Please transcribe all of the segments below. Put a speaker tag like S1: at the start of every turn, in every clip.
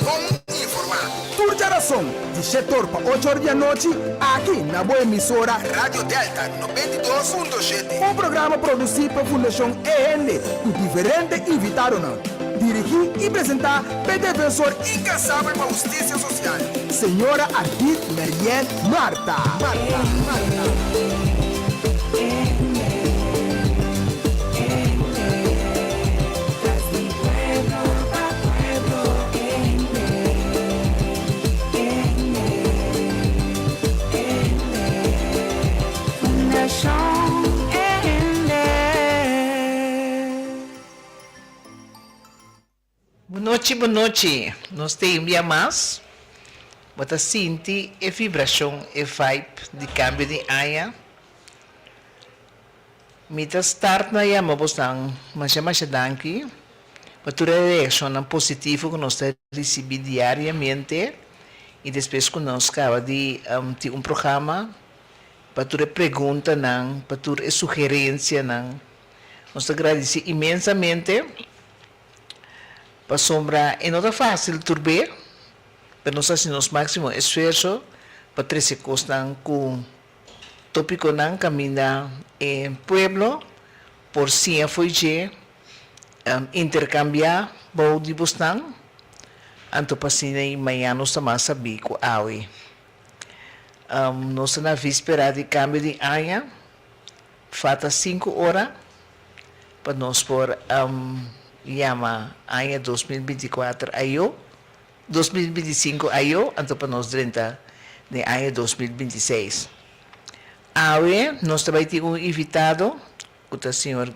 S1: Bom informar.
S2: Turja razão, de 7 para 8 horas da noite, aqui na boa emissora
S1: Rádio Delta 92.7.
S2: Um programa produzido pela Fundação EN, com diferentes invitados. Dirigir e apresentar defensor
S1: incansável para a justiça social.
S2: Senhora Ardit Marielle Marta.
S3: Boa noite. Nós temos um dia mais. Você sente a vibração, a vibe de câmbio de área. Mita start na yama bostang mas danke. Para a reação positiva que nós recebemos diariamente. E depois que nós acaba de um programa para a pergunta, para a sugerência. Nós agradecemos imensamente. Para sombra, não é fácil turber, mas nós fazemos o máximo esforço para trazer coisas com tópico não caminha em pueblo, por si foi de intercambiar bom de bostão, anto pasina e manhã nós também sabemos que awe. Nós na víspera de câmbio de área, falta 5 horas para nós por Yama ano 2024 ayo 2025 ayo anto para nós 30 de ano 2026. Awe nós também temos um invitado o senhor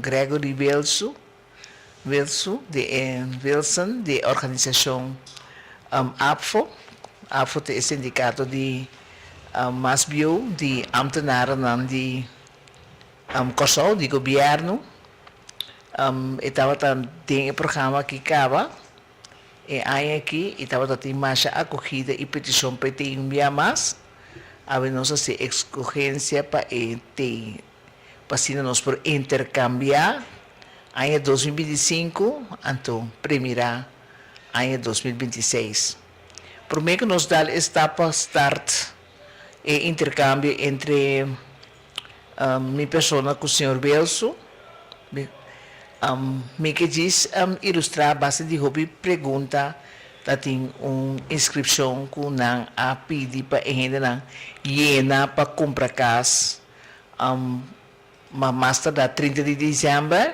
S3: Gregory Wilson de organização APFO é sindicato de Masbio de ambtenaren de Kosovo de governo. Estava tem um programa que acaba e aí aqui estava tem mais acolhida e petição para ter enviar mais a nós se escorrência para ter para nós por intercambiar ano 2025 então primeira ano 2026 por meio que nos dá está para start e intercâmbio entre minha pessoa com o senhor Belso me que diz ilustrar base de hobby pergunta que tem uma inscrição com a pedir para ainda llena para comprar casa mas da 30 de dezembro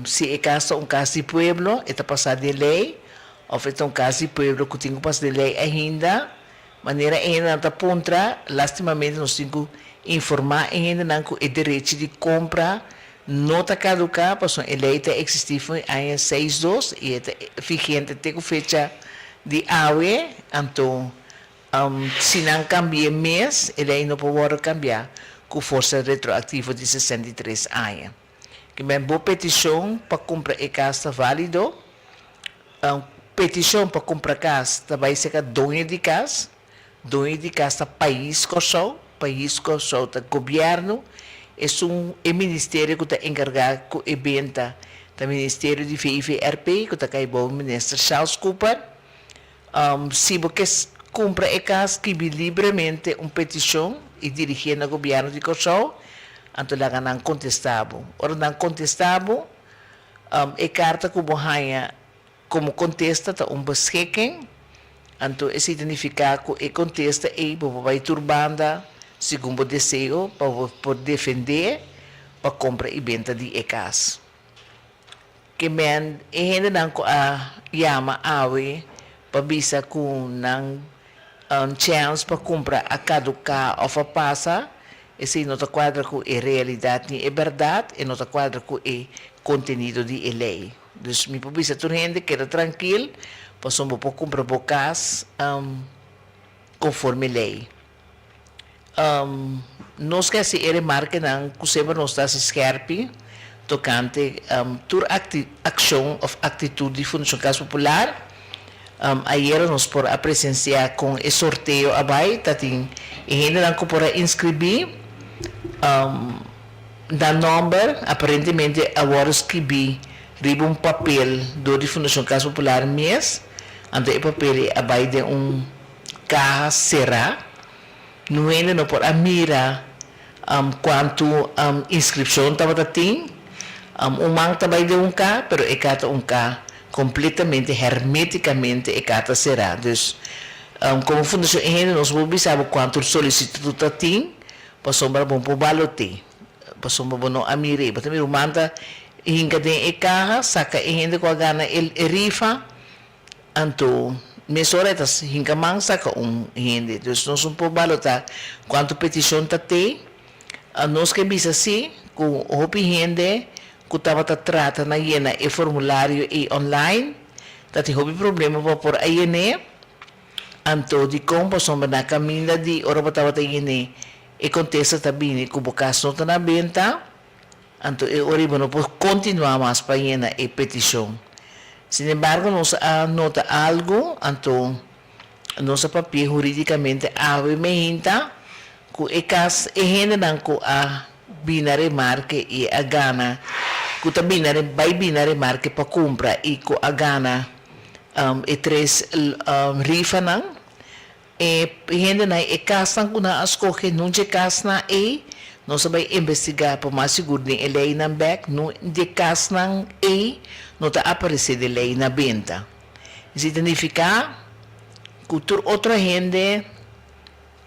S3: se é caso caso de pueblo está passado de lei ou é caso de pueblo que tem que passar de lei ainda maneira ainda está contra lastimamente nós temos que informar ainda não que é direito de compra nota caducar, pois a lei existe em 6.2 e é vigente até a fecha de AUE, então, se não cambia mês, a lei não pode cambiar com força retroativa de 63 anos. Que é uma boa petição para comprar a casa válido, petição para comprar casa também será dono de casa país Kosovo, governo, é ministério que está encarregado com o evento do Ministério de VIVRP, que está aí o ministro Charles Cooper. Se você compra a casa que livremente uma petição e dirigir ao governo de Kosovo, então lá não contestável. Ora não contestável, a carta que você como contesta está beschikking, então isso significa que a contesta é para turbanda segundo o desejo, para defender, para comprar e venda de casa. Que men, ainda não chama awe para visa com chance para comprar a caducar ou para passar, esse não está quadra com a realidade e a verdade, e não está quadra com o conteúdo de lei. Então, me pode dizer, gente queda tranquilo, para só comprar a casa conforme a lei. Nós que se remarca que sempre nós está scherpe tocante toda ação ou atitude de Fundação Casa Popular. Ayer nós por a presenciar com o sorteio abai, tating e ainda não para inscrever da número aparentemente agora escrevi riba um papel do de Fundação Casa Popular mês Anto e papel abay de caja será. No ainda não por a mira quanto inscrição estava tem. Mang também de cá, pero e cata cá completamente, hermeticamente e cata será. Dus, como fundação ainda nós vamos saber quanto solicitude tem, passou para bom por balote. Passou para bom a mire, mas também o manda hinga de e caja, saca ainda com a gana el rifa, anto mesoretas hinga mang saca hindi. Dus nós vamos por balotar quanto petição tem, nós que bisa assim, com o hopi hindi, que estava trata na iena e formulário e online, tati hobi problema pa por ayene, anto di kompo sombra na caminha di ora estava iene e contesta tabini que bukas nota na benta, anto e ora não pode continuar mais para iena e petição. Sin embargo, nos anota algo, anto nossa papel juridicamente ave mehinta, que e cas e hende nan ko a binare marque e a gana kuta binare marque para compra e ko a gana e tres rifa nang e hende na e kas nang kuna askoke nunche kas na e não sabem investigar para mais seguro de lei na back no de kas nang e não tá aparecer de lei na venda significa que outra gente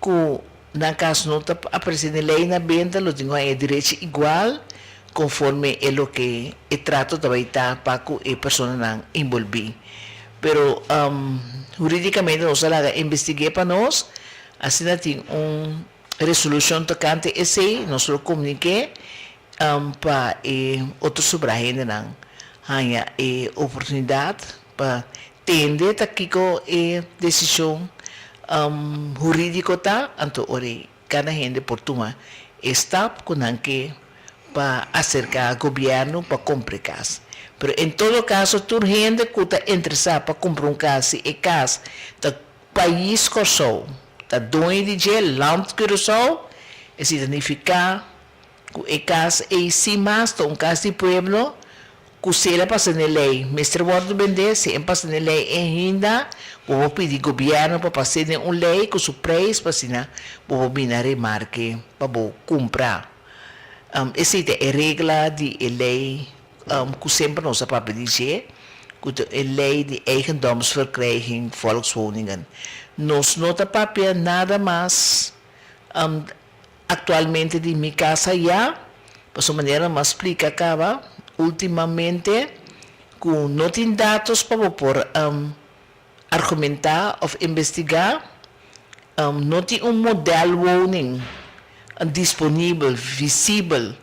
S3: que na caso não está aparecendo lei na venda, lo tenho é direito igual, conforme é o que é trato também está para que a pessoa não envolve. Pero juridicamente nós lá investiguei para nós, assim tem resolução tocante esse, nós lo comuniquei para outro sobre a gente não ganha oportunidade para tender aqui com a decisão jurídico ta anto ori cada gente por tuma step kunanke para acercar al gobierno para comprar casa. Pero en todo caso, tu gente que está interesada para comprar casa e casa do país Curaçao, da dono de gel, land Curaçao, significa que a casa é sim mais casa de pueblo que será passar na lei. Mestre Ward vender, se é passar na lei ainda, vou pedir governo para passar uma lei com o preço para assinar, vou binar remarque para comprar. Essa é a regra de lei que sempre nós para dizer, que é a lei de eigendomsverkrijging volkswoningen. Nós não papel nada mais atualmente de minha casa já, por sua maneira mais explica acaba. Ultimamente, com não tem dados para por argumentar ou investigar, não tem modelo woning disponível, visível,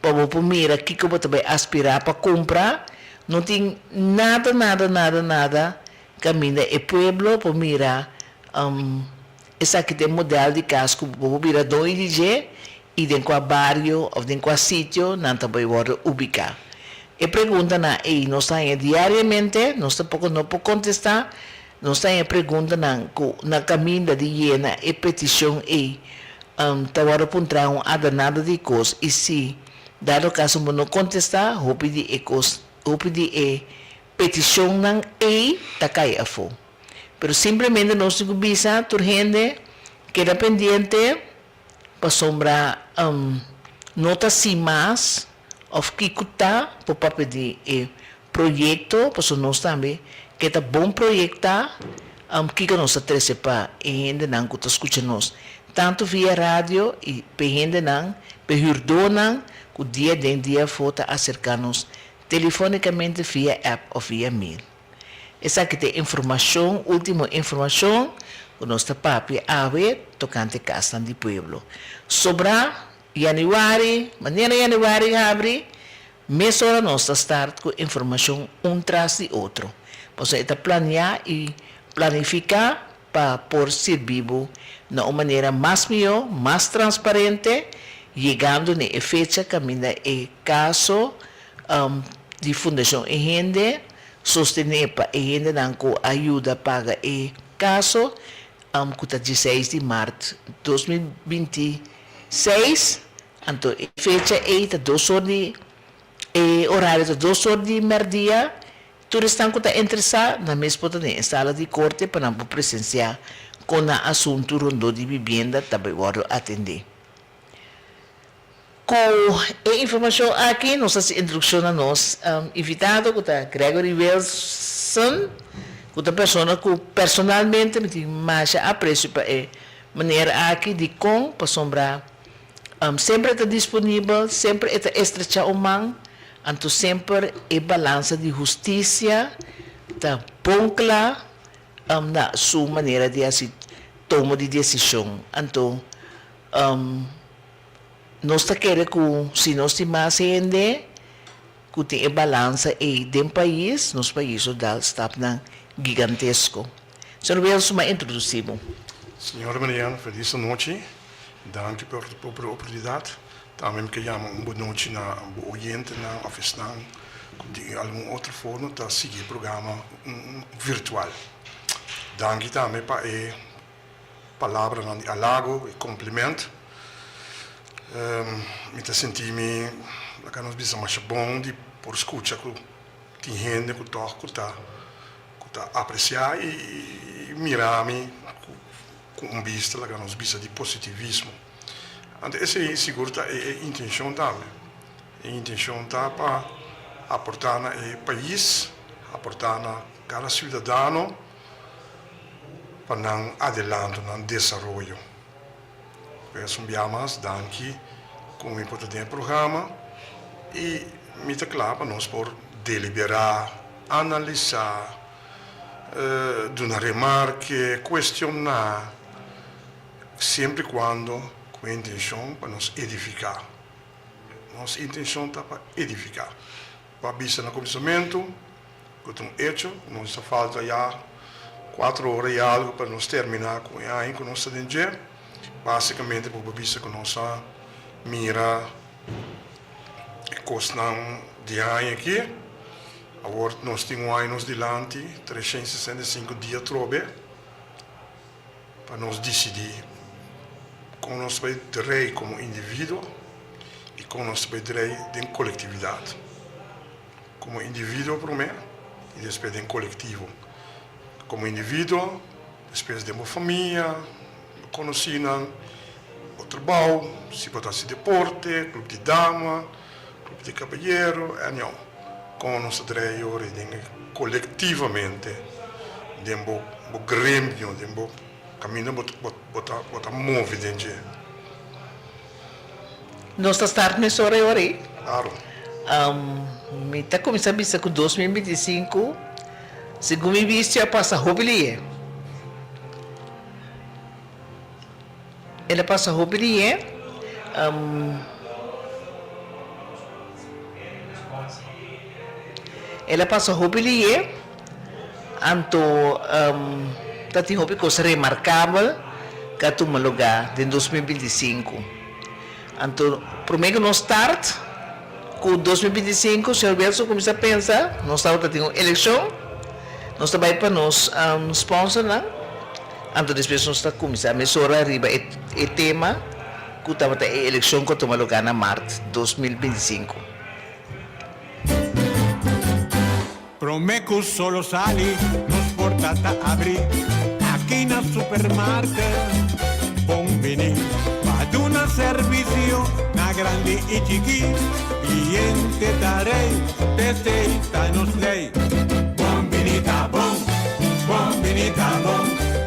S3: para por mira que eu também aspirar para comprar, não tem nada, caminha e pueblo para mira esse aqui tem modelo de casa que vou mira dois dias e dentro do bairro ou dentro do sítio, não também vou ubicar. E pergunta nós estamos diariamente, nós tampouco não podemos contestar, nós estamos pergunta na caminho de iena e petição e tawara puntra nada de coisa e se dado caso não contestar, vou pedir petição não e takai a fo. Pero simplesmente nós temos que bisa gente queda pendiente para sombra nota sim mais of kikuta po papedi proyecto paso nós também que está bom proyectar kika nós atrese pa e ainda não que escuta nós tanto via rádio e ainda não perhurdo não que dia de dia foto acercar-nos telefonicamente via app ou via mail. Essa aqui tem informação, última informação que nós está papi ave tocante casa de pueblo. Sobra maneira Januário abre, mês hora nós start com informação tras de outro. Você está planear e planificar para por servir de uma maneira mais melhor, mais transparente, chegando na fecha caminha e caso de fundação e rende, sostener para e rende não com ajuda paga e caso que 16 de março de 2026. Então, fecha é 2 horas de horário de 2 horas de merdia, Todos estão interessados na mesma sala de corte para presenciar com o assunto rondo de vivenda também vão atender. Com a informação aqui, nossa introdução a nós, invitado que é Gregory Wilson, que é a pessoa que personalmente me tem mais apreço para a maneira aqui de com para sombrar. Sempre está disponível, sempre está estrecha a mão, então sempre a balança de justiça, está bom claro na sua maneira de tomar de decisão. Então, nós queremos que, se nós temos mais gente, que tem a balança e do país, nos países está gigantesco. Senhor Wilson, mais introduzido.
S4: Senhora Mariana, feliz noite. Dank por a oportunidade. Também que chamo boa noite na oyente na oficina de alguma outra forma de seguir o programa virtual. Dank também para a palavra de halago e cumprimento. Me senti-me que nós precisamos mais bom de por escutar que tem gente que está apreciar e mirar-me com vista que nós precisamos de positivismo. Então, essa é seguro a intenção também. A intenção está para aportar no país, aportar a cada cidadão para não adelanto, não desenvolver. Peço mais danke com o importante programa e me está claro para nós por deliberar, analisar, dar uma remarca, questionar, sempre quando com a intenção para nos edificar. Nossa intenção está para edificar. Para vista no começamento, que tem hecho, nos falta já 4 horas e algo para nos terminar com a que nós estamos dentro. Basicamente, por vista que nós mira a questão de ano aqui. Agora nós temos anos diante, 365 dias trobe, para nós decidir como nós vai direito como indivíduo e como nós vai direito de coletividade. Como indivíduo primeiro e depois de coletivo. Como indivíduo, depois de uma família, conhecida, o trabalho, se pode ser deporte, clube de dama, clube de cavalheiro, não. Como nós direito coletivamente, de um grêmio, de um caminho bota move dentro.
S3: Nós estamos nessa hora aí.
S4: Claro.
S3: Me está começando a pensar que 2025, segundo me visto, já passa roubilhe. Ela passa roubilhe. Ela passa roubilhe. Então, tá tem hobby coisa remarcável que tu me lugar em 2025. Então, primeiro nós start com 2025, o senhor Wilson começa a pensar, nós estamos tendo eleição, nós também para nós sponsor, né? Então depois nós está começar a mesurar arriba o tema que estava a eleição que toma lugar na março 2025.
S5: Promeco solo sali, nos portata abri, aqui na supermarket, bom venir, ad una servizio, na grande e chiqui, cliente darei, testeita nos lei, bom venita bom,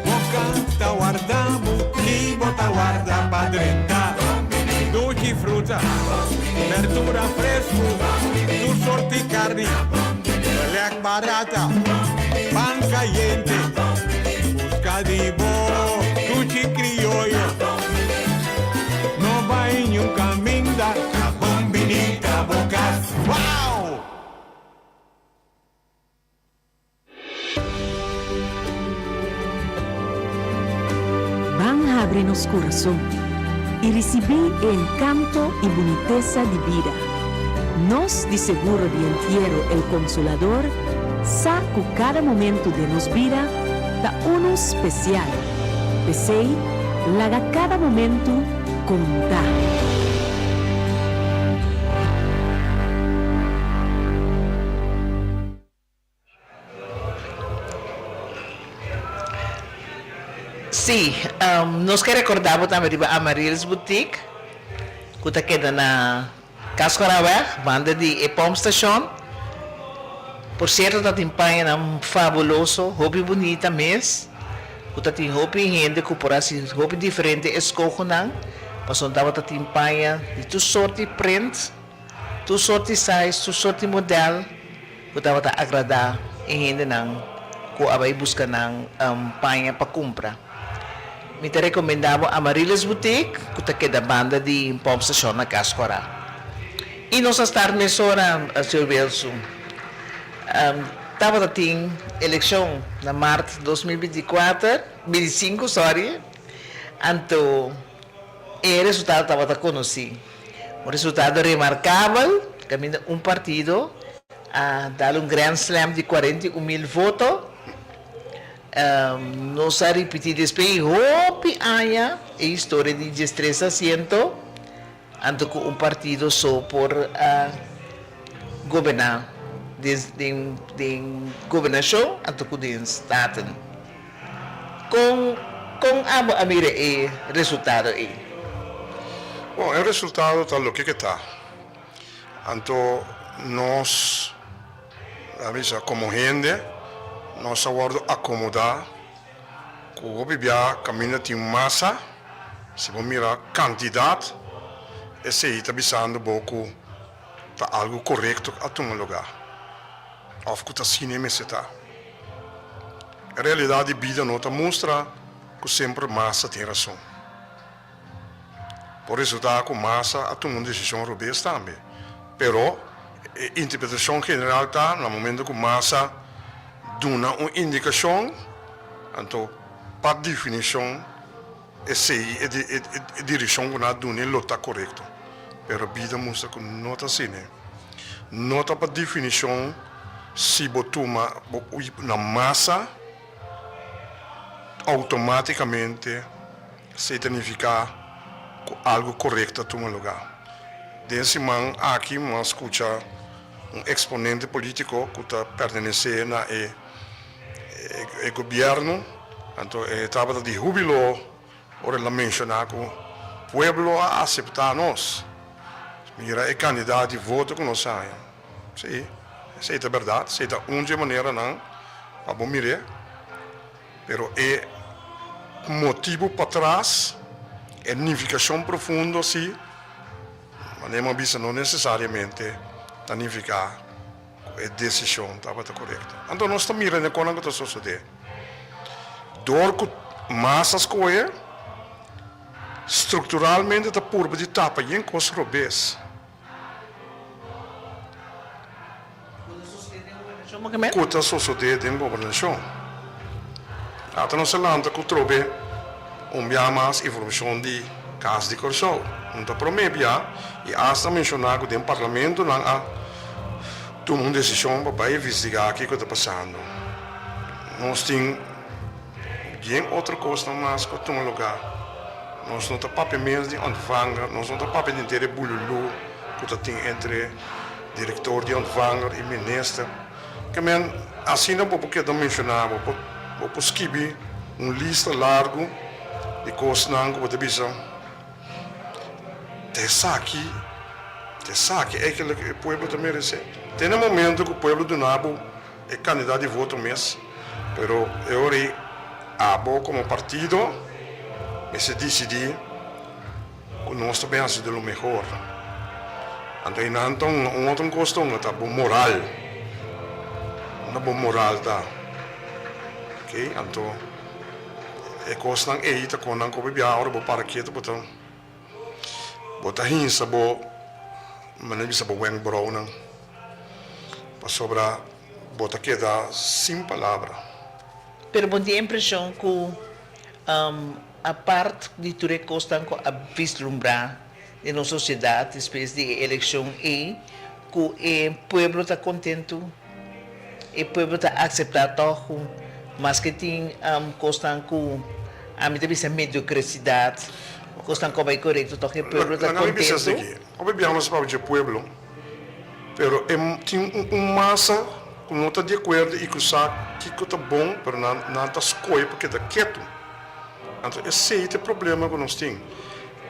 S5: bocata guardamo, li bota guarda padrenta, dolci frutta, verdura fresco, tu sorti carni, leak barata, pan caliente, busca di bo, cuchi criollo, no va en un camino da bombinita bocas. Wow!
S6: Van a abrirnos corazón y recibir el encanto y boniteza de vida. Nos de seguro de entierro el Consolador saco cada momento de nos vida da uno especial. Pesei, laga cada momento contar.
S3: Sí, nos que recordamos também de Amaryllis Boutique, que está queda na Cascoraweg, banda de Pump Station. Por certo, está tempanha um fabuloso, hobby bonita mês. Que tem hobby gente que por assim, hobby diferente escolho não. Mas onde está tempanha de tu sorte print, tu sorte size, tu sorte modelo, que está agradar e gente não, que vai buscar não panha para comprar. Me te recomendava Amaryllis Boutique, que está queda banda de Pump Station na Cascora. E nós estar nessa hora, Sr. Wilson, estava tem eleição na março de 2025, sorry. Então, o resultado estava conhecido. O resultado remarcável, caminha partido a dar Grand Slam de 41 mil votos. Nós a repetir depois, hope haya a história de 13 asientos, anto que partido só por governar, de governação, anto que de estado. Com a mira o resultado aí.
S4: Bom, o resultado está o que está. Então, nós, como gente, nós agora acomodar que o governo caminha de massa, se vamos mirar quantidade, esse aí está pensando pouco tá algo correto a tomar lugar. Ou que está cinema se está. A realidade da vida não mostra que sempre massa tem razão. Por isso está com massa a tomar uma decisão robusta também. Pero a interpretação general está no momento que massa dona uma indicação, então, por definição, essa é a direção que nós damos não está correta. Mas a vida mostra que não está assim. Não está por definição, se você toma na massa, automaticamente se significa que algo correto toma lugar. Desse man aqui, nós escuta exponente político que está pertenecendo ao governo, então estava de júbilo, ora ela mencionar que o povo a aceitar nós. Mira, é candidato de voto que nós saímos. Sim, isso é verdade, isso é uma maneira não, a bom mirar, pero é motivo para trás, é significação profunda, sim, mas não necessariamente significa a decisão estava correta. Então nós estamos mirando com o que está sucedendo. Dor que massas coisas, estruturalmente está por de tapa e em coisas robês. O que está sucedendo em governação? Até nós falamos que trobe mais informação de caso de corrupção. Não está prometido e hasta mencionar que o parlamento não há tomado uma decisão para investigar o que está passando. Nós temos outra coisa mais que tomar lugar. Nós não temos papéis de ontvanger, nós não temos papéis de inteiro bululu que tem entre diretor de ontvanger e ministro. Que assim não pode mencionar, pode escrever uma lista larga de coisas que você precisa. Te saque é que o povo também recebe. Tem um momento que o povo do Nabo é candidato de voto mesmo, mas eu abo como partido, e se decidir que nós também há sido o melhor. Então, um outro questão é a moral. Uma boa moral tá. Ok? Então, é coisa não é ita com não coube bia hora para quieto botão. Bota hinsa bo, mas não bisa bo weng brou não. Para sobrar bota queda sem palavra.
S3: Pero bom dia a impressão que a parte de tudo que estão a vislumbrar na sociedade, espécie de eleição que o povo está contente. E povo está aceitando, mas que tem costam com a minha vista mediocridade, costam como é correto, então o povo está contente.
S4: O bem nós falamos de povo, pero tem massa que não está de acordo e que sabe que está bom, pero não está escolha porque está quieto. Então, esse é o problema que nós temos.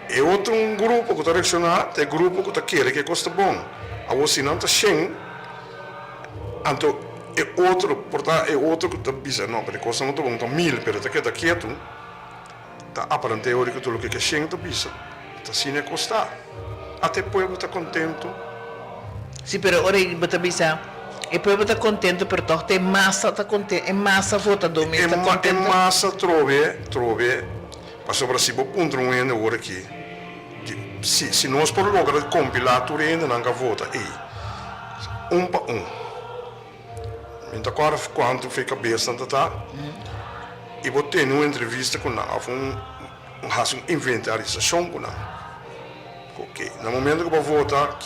S4: É outro grupo que está reaccionando, é grupo que está querendo que custa bom. A você não está cheio. Então, é outro que está dizendo, não, porque custa muito bom, está 1000, mas está quieto. Está aparente teórico tudo o que é cheio, está bisa. Está assim, é custar. Até o povo está contente.
S3: Sim, mas agora você pensa, o povo está contente, mas toch tem massa está contente, é massa votador, mas está
S4: É
S3: contente.
S4: massa trove, para sobre si, vou pôr ainda agora aqui. Se nós por lograr compilar tudo ainda, não vota. Um para um. Então, agora, quando fica cabeça, e vou ter uma entrevista com ela, uma inventarização com ela. Ok, no momento que eu vou votar,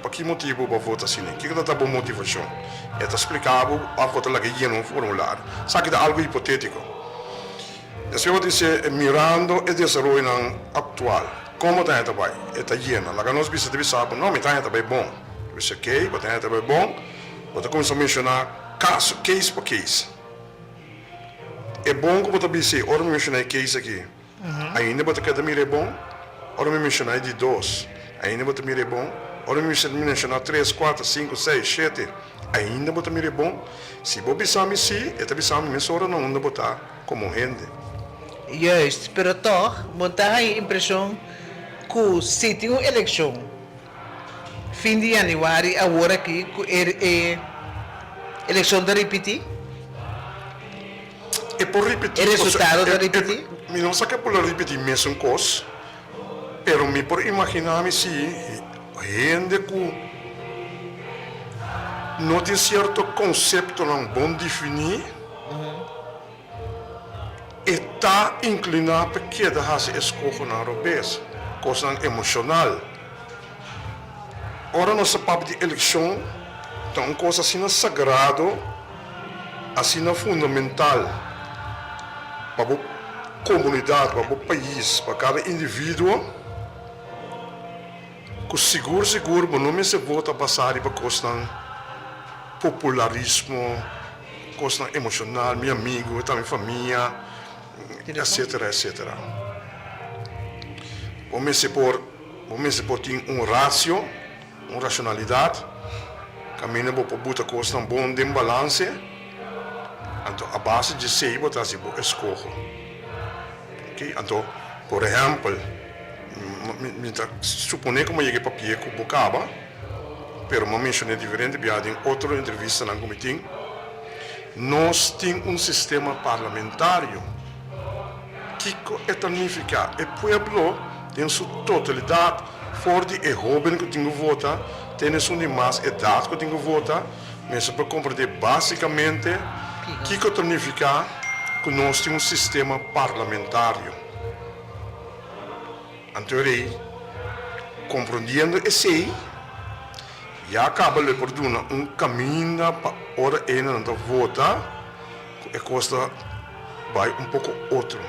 S4: para que motivo eu vou votar assim? O que é a boa motivação? É explicável, a votar lá que ia no formulário. Sabe que é algo hipotético. Depois eu vou dizer, mirando o desenvolvimento atual, como está indo bem? Está llena. Lá que nós precisamos saber, não, está indo bem bom. Eu sei que está indo bem bom. Vou começar a mencionar caso, case por case. É bom que eu dizer, ora me mencionar case aqui. Ainda vou ter mirar bom. Ora me mencionar de 2. Ainda vou ter mirar bom. Ora me mencionar 3, 4, 5, 6, 7. Ainda vou ter mirar bom. Se vou pensar me se, é pensar me ora não vou botar como rende.
S3: Juist, mas toch, montar a impressão que se tem uma eleição, fim de janeiro, agora aqui, eleição da repetir?
S4: É por repetir.
S3: O resultado da repetir?
S4: Não sei que é por repetir mesmo coisa, mas me por imaginar-me se gente que não tem certo conceito não bom definir, está inclinado para que se escolha na robês, coisa emocional. Ora, nossa papo de eleição, então, uma coisa assim sagrado, assim fundamental para a comunidade, para o país, para cada indivíduo, que seguro, não me se vota passar para coisa popularismo, coisa emocional, meu amigo, também família, etc, etc. Vamos se por ter ratio, uma racionalidade, caminha para botar coisa bom de balance, então a base de sei botar se por escolha. Ok, então, por exemplo, suponho que eu cheguei para pie com bocaba, pero eu mencionei diferente, em outra entrevista na comitê, nós temos sistema parlamentário que significa o povo em sua totalidade, fora de jovem que tem que votar, tem uma mais idade que tem que votar, mas para compreender basicamente o que significa que nós temos um sistema parlamentário. Então, compreendendo esse, já acaba de por um caminho para a hora de votar, a coisa vai um pouco outro.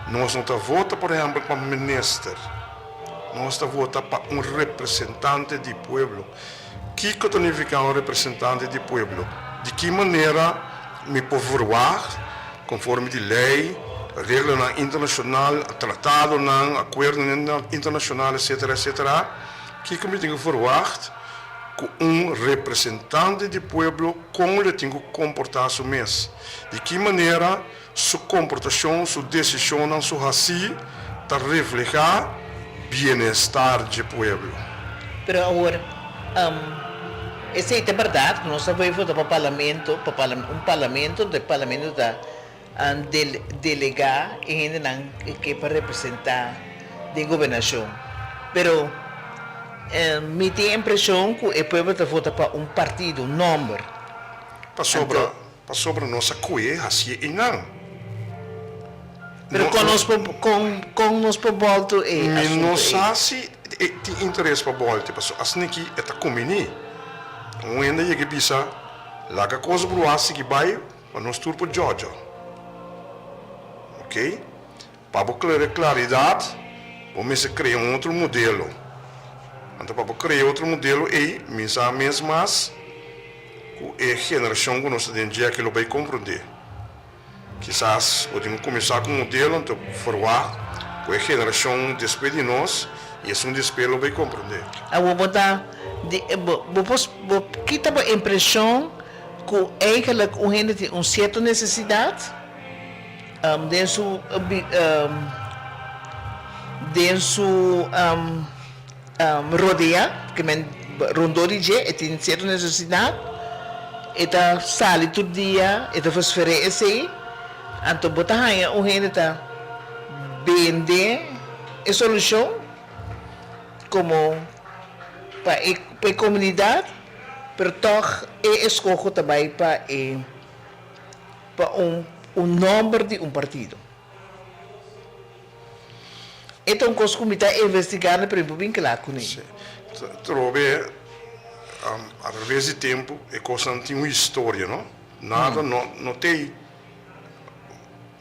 S4: Nós não estamos votando, por exemplo, para ministro. Nós estamos votando para um representante do povo. O que significa um representante do povo? De que maneira me povoar, conforme de lei, regra internacional, tratado, acordo internacional, etc., etc., que me tenho que forward com um representante do povo, como ele tem que comportar o mês. De que maneira sua comportação, sua decisão, sua raci, está reflejar bem-estar do povo.
S3: Pero agora, essa é verdade, que nós vamos votar para o parlamento, um parlamento da delegar e ainda que para representar a governação. Pero me tem a impressão que o povo está votando para um partido, um número.
S4: Para sobre nossa coisa, assim e não.
S3: Pero com nós por volta
S4: não sei se tem interesse para volta, assim que está comigo. Um ainda é que pensa, lá que a coisa por lá que vai para nós tudo por Georgia. Ok? Para claridade, vamos criar outro modelo. Então, para criar outro modelo, mesmo a geração que nós temos que vai compreender. quizás podemos começar com um modelo então formar com a geração depois de nós e é um desespero para compreender.
S3: A vou botar vou quitar a impressão que eigenlijk o gente tem certa necessidade de sua rodeia que men rondou de je tem certa necessidade eta sali todo dia eta faz oferecer então botar aí o gente tá vende a solução como para a comunidade, mas toch escolho também para número de partido. Então, nós começamos a investigar para bem claro com isso.
S4: Trove, através do tempo, a coisa não tem uma história, não? Nada, não tem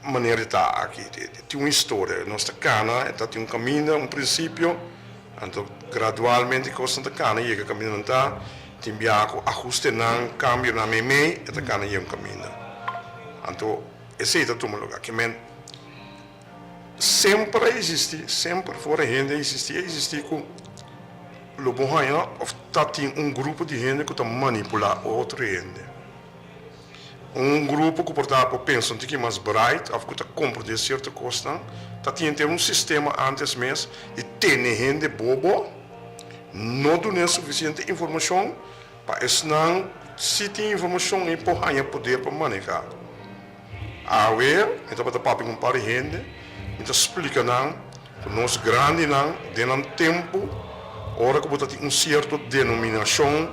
S4: maneira de estar aqui. Tem uma história. Nossa cana tem um caminho, um princípio. Então, gradualmente, a coisa da cana chega a caminho, tem biaco, ajuste não, cambio na meme, e a cana chega a caminho. Então, esse é o lugar que sempre existe, sempre fora gente existe com o bom ou tem grupo de gente que está manipular outra gente. Grupo que portanto pensa que é mais bright, ou que está compreendendo certa coisa, tem sistema antes mesmo e tem gente bobo, não dá suficiente informação para não se tem informação e poder para manejar. Então para papi com para gente, então explica não, nós grande não, de tempo, hora que você tem certa denominação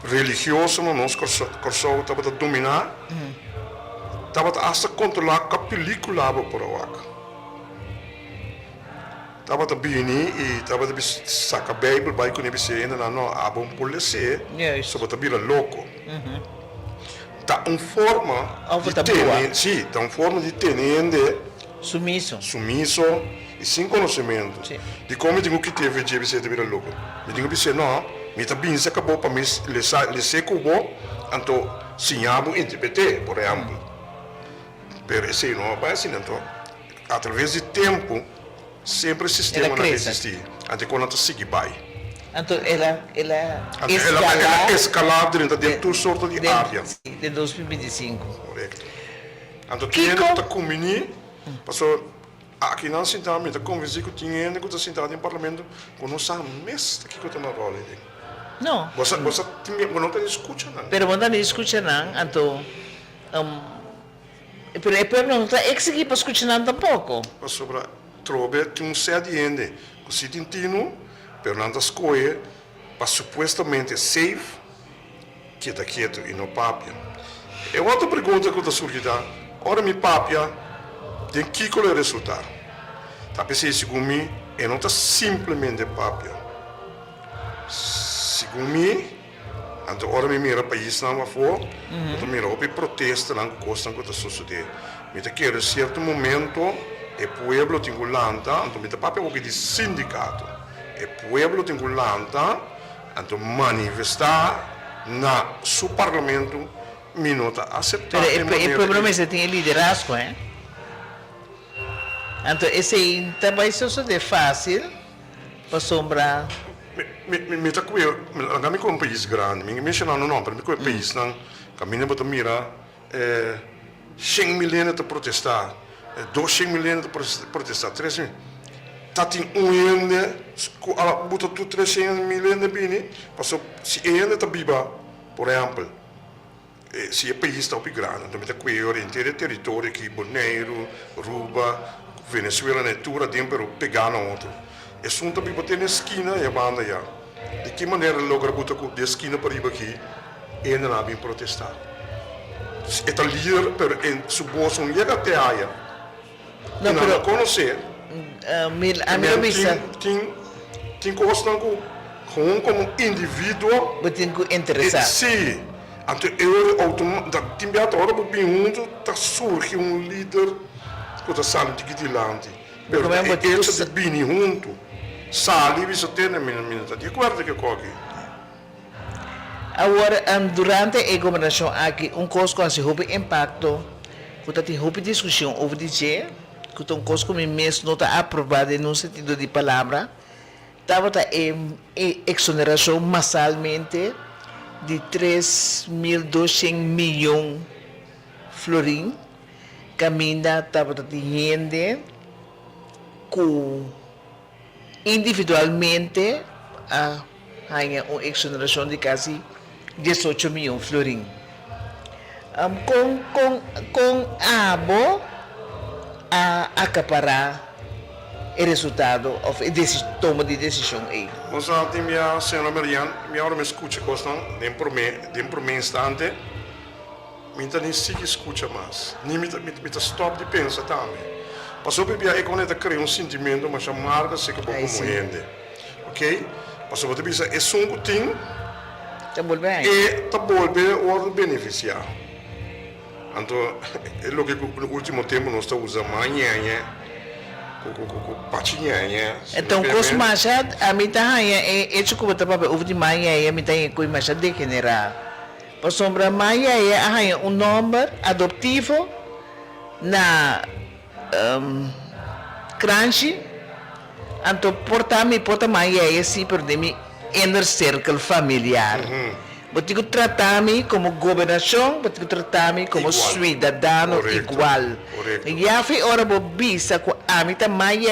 S4: religiosa, nós corso estava a dominar, estava a controlar a película por a estava a bini e estava a sacar a Bíblia, vai com ele ainda não há bom polícia, só para vira louco. Tá uma forma de ter, sim, tá uma forma de ter
S3: sumiço
S4: e sem conhecimento de como tenho que ter de você de vira louco. Me digo que não, me tá bem se acabou para me le cubo, então sinhabo interpretar, por exemplo. Pero esse não vai assim, então através do tempo sempre o sistema não existe. Até quando tu segue vai.
S3: Então ela
S4: escalar dentro de toda sorte de área.
S3: De 2025.
S4: Correto. Então quem está comigo, passou aqui não sentado, está conversando com quem está sentado em parlamento, com nós mesmo aqui que está na rola.
S3: Não.
S4: Você não está escutando nada.
S3: Pero você não escuta nada, então pero el pueblo no está exigindo para escuchar nada tampoco.
S4: Sobre trove tem certo gente que se tentino, pero não escolhe para supostamente safe, que está quieto e não papia. E outra pergunta que está surgindo, ora me papia, de que é o resultado? Tá pensando segundo mim, e não está simplesmente papia. Segundo mim, então ora me mira país não vai for, então mira o protesta não costa que está sucedendo. Me tá querendo certo momento, o pueblo tem lanta, então me tá papia o que de sindicato. O pueblo tem lanta, então manifestar na seu parlamento, minuta aceitar.
S3: O problema é que tem liderazgo, hein? Então esse também é fácil para sombrar.
S4: Me tá com eu, me com um país grande, me mencionando não, para me com um país não, caminha para mira 100 milhões de protestar, 200 milhões de protestar, 3 mil. Tá tem ende, ela bota tu 300 milhões de bini, passou se ende tá biba, por exemplo, se o país está grande, então me tá com eu inteiro território aqui, Bonaire, Aruba, Venezuela, Natura, dentro pegar no outro. É só também botar na esquina e a banda já. De que maneira logra botar da esquina para ir aqui e ainda não vem protestar. É o líder, pero em sua bolsa não chega até a área. Não, pero conhecer. Tem coisas que como indivíduo.
S3: Tem que interessar.
S4: Sim. Então eu automaticamente tem a hora para bem junto, tá surge líder que está saindo de lante. Pero ele está bem junto. Sali, você tem a minha de acordo que coque.
S3: Agora, durante a governação aqui, coisa com esse impacto, que tem discussão over DJ, que tem coisa que mesmo não está aprovada no sentido de palavra, estava exoneração massalmente de 3.200 milhões florim, caminha estava gente que individualmente ganha uma exoneração de quase 18 milhões florim. Com abo a acaparar o resultado ou toma de decisão aí.
S4: Mas a minha senhora Mariana, minha hora me escuta costa, dentro de instante, me nem siga escuta mais, nem me stop de pensar também. Passou por aí quando eu criei sentimento, mas a marca se que pouco morrendo, ok? Passou por aí é só um ting, e tá volve o beneficiar. Então, é o que no último tempo nós estamos usando manhã,
S3: então, cos machad, a mim tá é isso que eu estava ouvindo de manhã, a mim tá com machad de generar. Por sombra manhã é número adoptivo na Crunchy, então porta manhã é sempre de mim inner circle familiar. Vou ter que tratar-me como governação, vou ter que tratar-me como cidadão igual. E a fi hora vou bisa com a mim também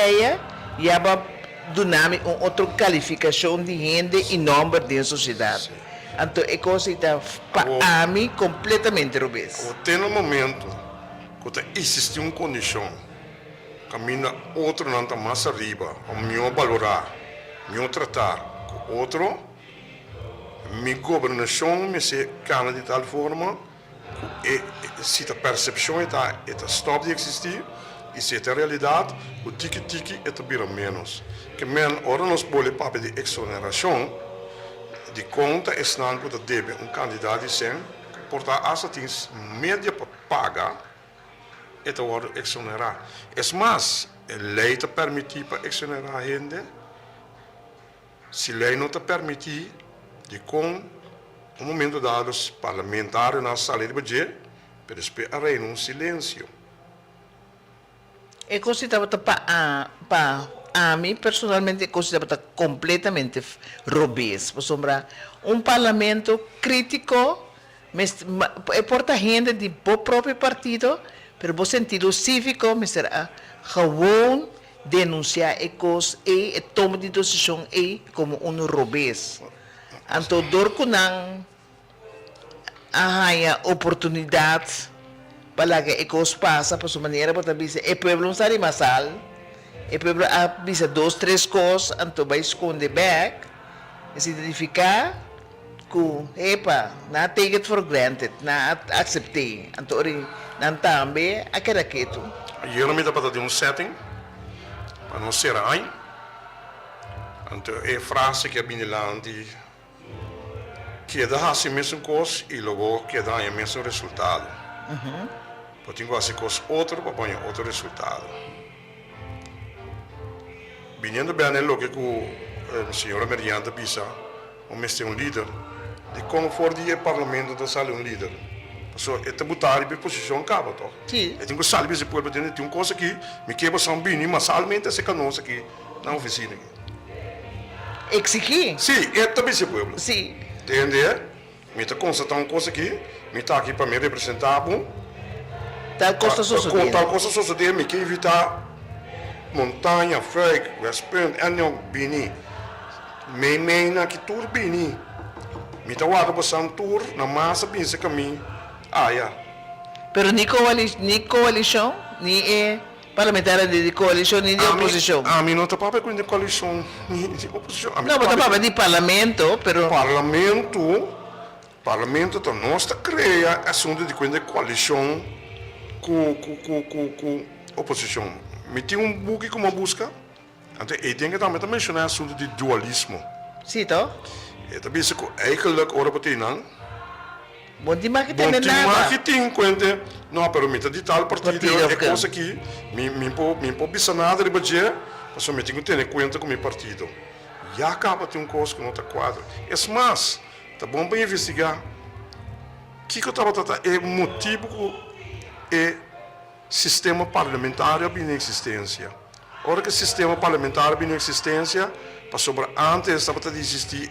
S3: já vai dar-me uma outra qualificação de gente e número da sociedade. Então, é coisa que está para a mim completamente rubês.
S4: Tem um momento que existe uma condição, caminha outro não está mais arriba, o meu valorar, meu tratar com outro. Minha governação me se cana de tal forma que se a percepção está stop de existir e se a realidade o tiki é vira menos que men ora nós pode papel de exoneração de conta é não que deve candidato sem portar essa tins média para pagar é hora exonerar é mais a lei te permitir para exonerar a gente se a lei não te permitir de com um momento dado os parlamentares na sala de budget para esperar um silêncio.
S3: Eu considero para a mim personalmente considero completamente rubês. Por sombra parlamento crítico é porta gente de próprio partido, pero no sentido cívico me será gewoon denunciar coisas e toma de decisão como rubês. Então, dorco não há oportunidade para que a coisa passe por sua maneira, para dizer, o povo não está mais sal, o povo avisa 2, 3 coisas, então vai esconder back, e se identificar que, epa, não take it for granted, não acceptei, então, não também, aquela quieto.
S4: Eu não me dá para dar setting, para não ser aí, então, é a frase que é bem lá, que dá assim mesmo coisa e logo que dá o mesmo resultado. Porque tem quase coisa outro para pôr outro resultado. Vindo bem o que a senhora Mariana disse, o mestre líder, de como for o parlamento da sala líder. Então, é botar em posição cabo, tá?
S3: Sim.
S4: Eu tenho que saber se pode ter uma coisa aqui, me quebra são bem, mas salmente esse canoso aqui na oficina.
S3: Exigir?
S4: Sim, é também se pode.
S3: Sim.
S4: Entende? Me está constatando uma coisa aqui, me está aqui para me representar,
S3: Tal coisa sucedendo.
S4: Tal coisa sucedendo, me quer evitar montanha, freak, Westpend, Anhong, Bini. Me na que tour Bini. Me está guarda para tour, na massa, pensa caminho.
S3: Pero ni coalição, ni parlamentar de coalição, nem de oposição.
S4: A mim não está para com de coalição, nem de oposição.
S3: Não, mas está para de parlamento, pero...
S4: Parlamento tá nós cria assunto de coalição com oposição. Me tem buque como busca. Então, eu tenho que também mencionar assunto de dualismo.
S3: Sim, tá?
S4: É também se eigenlijk ora para não.
S3: Bom demais que tem
S4: nada. Bom demais que
S3: nada.
S4: tem conta. Não, pero me de tal partido é coisa que me pode pensar nada de budget, mas eu me tenho que ter em conta com meu partido. Já acaba de coisa que não está quadro. É mais, Tá bom para investigar. Que estava tratando é motivo que é sistema parlamentar bem em existência. Ora que o sistema parlamentar bem em existência, para sobre antes estava a existir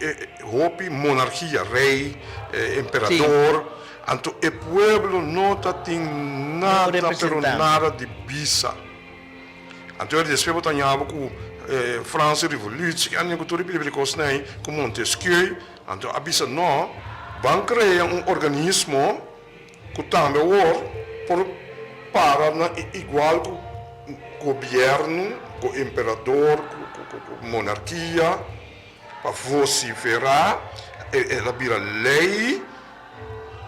S4: monarquia, rei, imperador. Então o povo não tem nada, pero nada de bisa. Então ele descreve com França Revolução, que a cultura bíblica com Montesquieu. Então a bisa não, vão criar organismo que também para igual com o governo, com o imperador, com a monarquia, para vociferar, ela vira lei,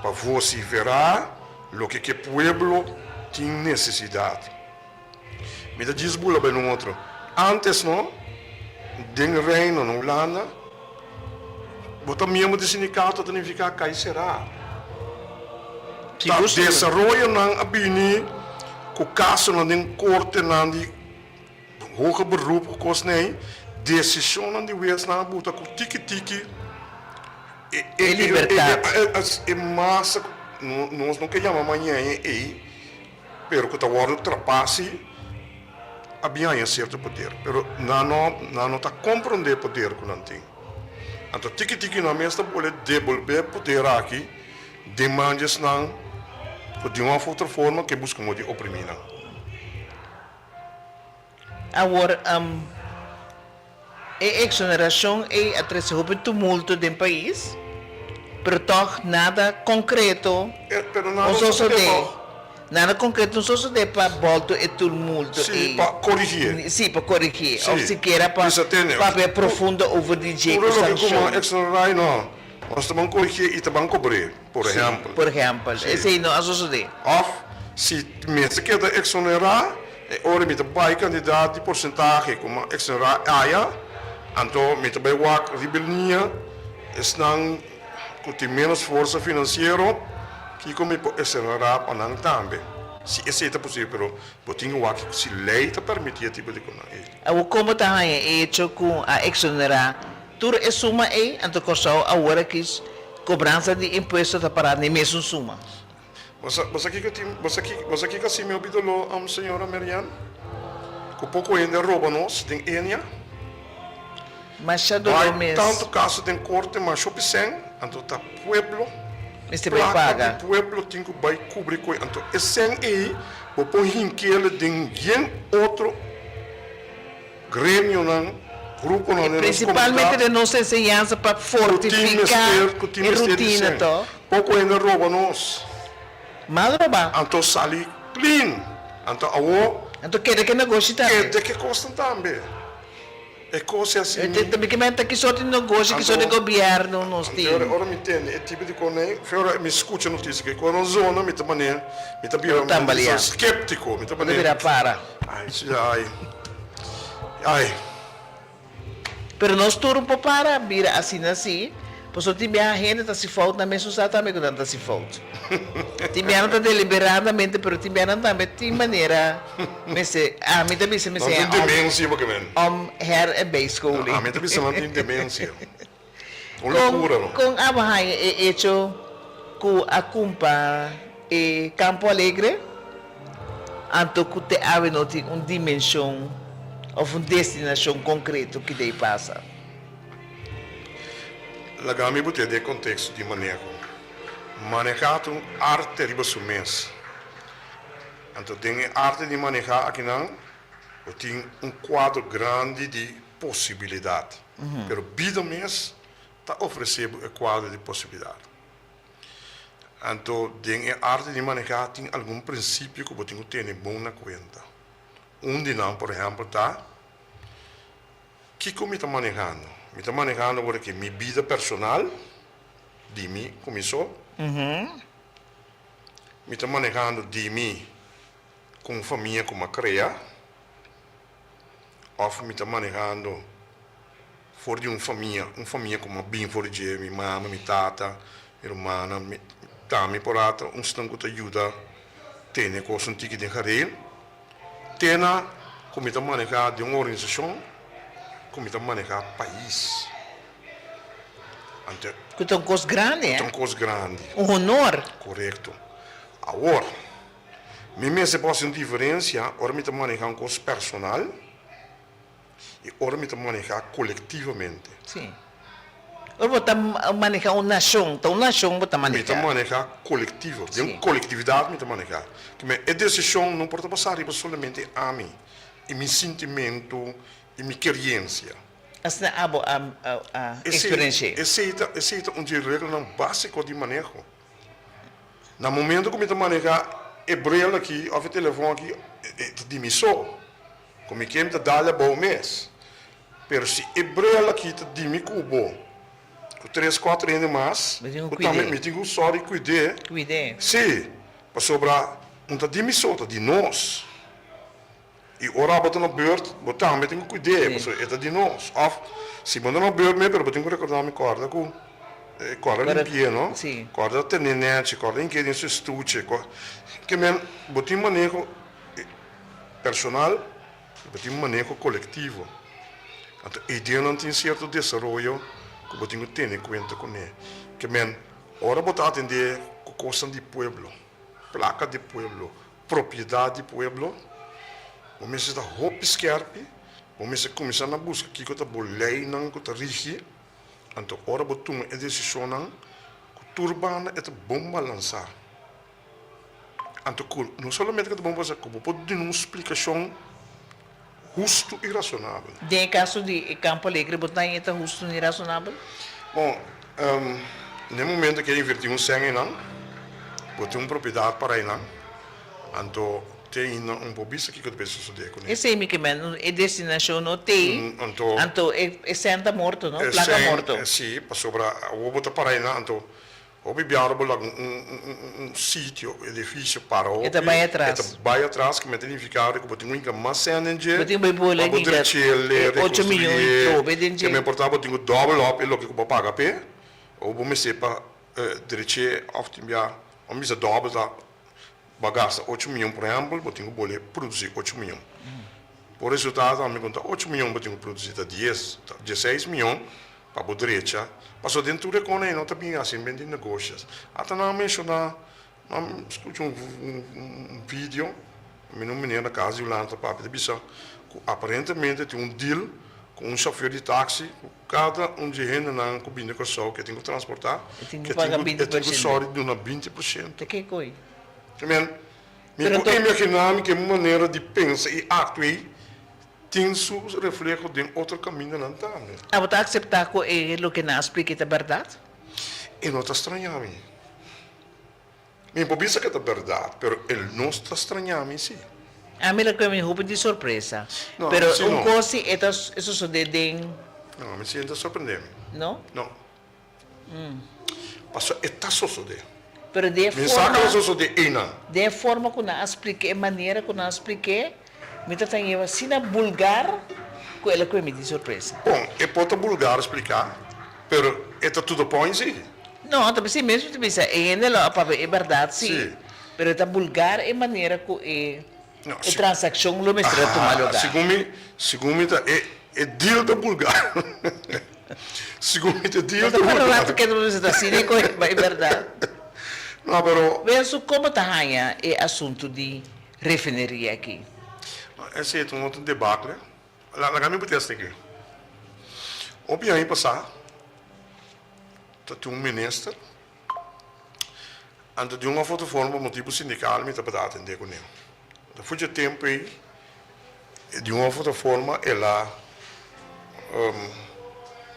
S4: para vociferar o que o povo tem necessidade. Me diz bula bem no outro. Antes não, den reino na Holanda, botar mesmo de sindicato de ficar cai será. Desenvolve não abini, com caso não den corte não de hoge beroep gekosnei, decisão não de wees na buta com tiki
S3: liberdade.
S4: É massa, nós não queremos amanhã pero que tá agora ultrapasse havia certo poder, pero não está compreender poder que não tem. Então tiki na mesa pode devolver poder aqui, demandas não de uma outra forma que buscamos de oprimir.
S3: Agora, a exoneração é atrasou o tumulto do país, pero toch nada concreto.
S4: Pero
S3: nada concreto, não só de para voltar o tumulto.
S4: Sim, para corrigir.
S3: Sim, para corrigir.
S4: Sim.
S3: Ou sequer para ver profundo over the J.
S4: Por exemplo, como exonerar não, nós também corrigir e também cobrir, por exemplo.
S3: Por exemplo, esse aí não é só de.
S4: Of, se mensen quer exonerar, ora met een kandidaat die porcentaje como exonerar aya, então met bij wak rebelnia, is dan com menos força financeira que como exonerar para não também. Se esse é possível, pero botinho wak se lei te permitir tipo de coisa.
S3: Como está hecho com a exonerar, tudo é suma aí, então começou agora que cobrança de imposto está parada nem mesmo suma.
S4: Você aqui que assim me ouviu a senhora Mariana? Que pouco ainda rouba nós, tem enia.
S3: Mas já do mês.
S4: Tanto caso tem corte, mas shopping sem, então tá pueblo.
S3: Este vai pagar.
S4: O pueblo tem que vai cobrir com, então esse aí, vou pôr hinquele de ninguém outro grêmio não, grupo não.
S3: Principalmente de nossa ensinança para fortificar a rotina, to.
S4: Pouco ainda rouba nós.
S3: Madroba.
S4: Então sali clean. Então awo.
S3: Então quer que negócio também.
S4: Quer que custa também. É coisa assim.
S3: Também que menta que só de negócio, que só de governo nós temos.
S4: Agora me entende, é tipo de coisa. Agora me escuta notícia que quando zona me também, me também escéptico, me também.
S3: Vira para.
S4: Ai.
S3: Pero nós tudo para vira assim. Pois tiver a gente está se falta, também só também quando está se falta. Tiver não está deliberadamente, pero tiver não também de maneira, me também se me se
S4: demência porque men.
S3: Her beiskoling.
S4: Me também se mantém demência. Uma loucura, não?
S3: Com a bahia é hecho com a cumpa e Campo Alegre, anto que te ave não tem uma dimensão ou uma destinação concreta que daí passa.
S4: Lagami bote de contexto de manejo. Manejar um arte riba sumens. Então tem arte de manejar aqui não, tem quadro grande de possibilidade. Pero vida mês está oferecendo quadro de possibilidade. Então tem arte de manejar tem algum princípio que você tem que ter bom na conta. De não, por exemplo, tá? Que como está manejando? Me está manejando agora que minha vida personal, de mim, começou. Me está manejando de mim com família como a cria. Ou me está manejando fora de uma família como a bem fora de minha mãe, minha tata, minha irmã, minha porata, stanco te ajuda, tem coisa que tem que fazer. Tem como está manejando de uma organização, como está manejar país. Ante
S3: Que é uma coisa grande,
S4: uma coisa grande.
S3: Um honor.
S4: Correto. Agora, mesmo se pode uma diferença, ora me manejar uma coisa personal e ora me manejar coletivamente.
S3: Sim. Ou você manejar uma nação, então uma nação você
S4: Me
S3: manejar.
S4: manejar coletivo, de
S3: Sim.
S4: uma coletividade me manejar. Que a decisão não pode passar somente a mim, e meu sentimento, e minha querência.
S3: Assim, a experiência.
S4: Esse é um regra básico de manejo. No momento que eu manejar hebreu aqui, ou o telefone aqui, de mim só. Como que me dá a bom mês. Mas se hebreu aqui, de mim cubo, com 3, 4 anos mais,
S3: eu
S4: também tenho só de cuidar.
S3: Cuide.
S4: Sim, para sobrar, não está de mim só, de nós. E ora botar na beurt, botar, mas tenho que cuidar, porque é de nós. Of, se botar na beurt, mas eu tenho que recordar minha corda com corda limpia, não?
S3: Sim.
S4: Corda tenente, corda em que tem seu estuche, que men, botar manejo personal, botar manejo coletivo. Então, a ideia não tem certo desenvolvimento que eu tenho que ter em conta com ele. Que men, ora botar atender com coisa de pueblo, placa de pueblo, propriedade de pueblo. Vamos estar roupa esquerpe, vamos começar a buscar que está bolei não que está rigi, então ora botum é decisão não, que turbana é bom balançar. Então não somente que é bom balançar, como pode dar uma explicação justo e razoável.
S3: Tem caso de Campo Alegre, botar em eta justo e razoável?
S4: Bom, no momento que eu inverti sangue não, botei uma propriedade para aí não, então tem um pobista que eu penso sobre com ele.
S3: Esse é que men, é destinação não tem. Então é senta morto, não? Placa morto.
S4: Sim, para sobrar, eu vou botar para aí não, então eu bibiar sítio, edifício para o.
S3: Eta vai atrás.
S4: Eta vai atrás que me identificar que botinho ainda mais center.
S3: Botinho bem boa lá que 8 milhões trobe dentro.
S4: Que me importava botinho double up e lo que eu vou pagar pé. Ou vou me sepa direito of timbia, ou me se double da bagagem 8 milhões por exemplo, botinho bolé produzir 8 milhões. Por resultado, a me conta 8 milhões botinho produzir 16 milhões para a direita. Passou dentro do recone, não também assim bem de negócios. Até não mencionar, não escute um vídeo, meu menino na casa de Lanta para de Bissau, aparentemente tem um deal com um chofer de táxi, cada de gente na combina com o sol que tem que transportar, que tem que pagar 20%. De uma 20%.
S3: Que coisa?
S4: Me imaginar que maneira de pensar e actuar tem seu reflexo de outro caminho não está.
S3: Ah, você aceitar que é o que não explica a verdade?
S4: E não está estranhando. Me pensa que é verdade, mas ele não está estranhando, sim.
S3: A mim é me roupa de surpresa.
S4: Não,
S3: Mas
S4: não.
S3: coisa é isso só de
S4: Não, me sinto surpreendendo.
S3: não?
S4: Não. Passou está só de.
S3: Pero de
S4: Me saca
S3: forma
S4: só de ina.
S3: de forma que não expliquei, maneira que não expliquei, me está tendo assim na vulgar, que ela que me de surpresa.
S4: Bom, é pode vulgar explicar, mas está tudo bom em si.
S3: Não, também sim mesmo, também sim, é verdade, sim.
S4: Sim.
S3: Pero está vulgar é maneira que
S4: Não,
S3: a
S4: se-
S3: transação lo mestre a tomar lugar.
S4: Segundo é deal da vulgar. Segundo é deal da
S3: Então, para lá,
S4: vulgar.
S3: que não está assim, é verdade.
S4: Não, pero
S3: Veja como está ganha é assunto de refineria aqui.
S4: esse é um outro debacle. Lá me protesta aqui. O bem aí passar, tem um ministro, antes de uma fotoforma, motivo sindical, me está para atender com ele. Depois de tempo aí, de uma fotoforma, ela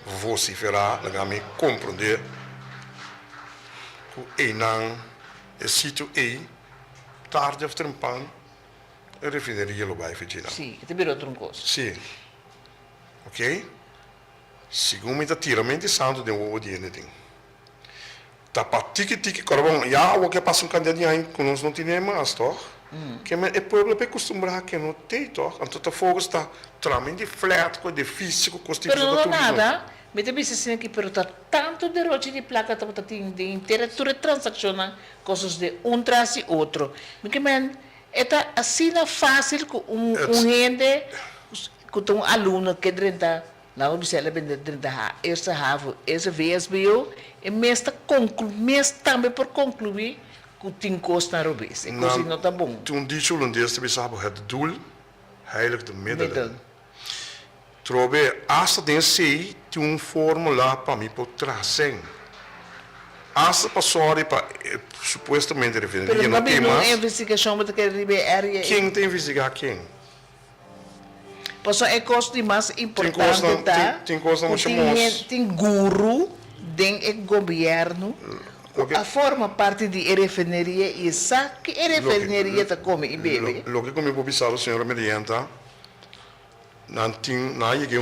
S4: vociferar, ela me compreender que não é sítio aí, tarde ou temprano, a refinaria lo vai fazer.
S3: Sim, que virou outra coisa.
S4: Sim. Ok? Segundo está tiramente santo de um ovo de anything. Tá para tique carvão. Já o que passa um candidato aí que nós não temos mais, toh? Que é povo é acostumado que não tem, toh? Então tá fogo está tramente flat, com difícil, com custo
S3: Pero não nada, me também se assim aqui, pero está tanto derroche de placa, está de inteira, tudo transaciona coisas de um traz e outro. Porque, man, é assim fácil que gente, que um aluno que renta Não observa bem dentro da essa ravo, essa VSBO, e mês também por concluir que tem costa na robês. E coisa não tá bom.
S4: Toen die holandês te besabo het doel, heilig de middelen.
S3: Middel.
S4: Trobe, asa den sei, tem fórmula para mim por trazer. Asa passou para supostamente
S3: Pero
S4: referir
S3: não
S4: no
S3: tem uma
S4: temas.
S3: investigação para que ribe área.
S4: Quem tem investigar quem?
S3: Passou é coisa de mais importante
S4: coisa-
S3: tá?
S4: tem coisa muito
S3: tem
S4: famosa.
S3: tem guru do governo.
S4: Ok.
S3: A forma parte de refineria e sabe que refineria tá come e bebe.
S4: Lo que comigo bisado senhora Medianta, não tem na cheguei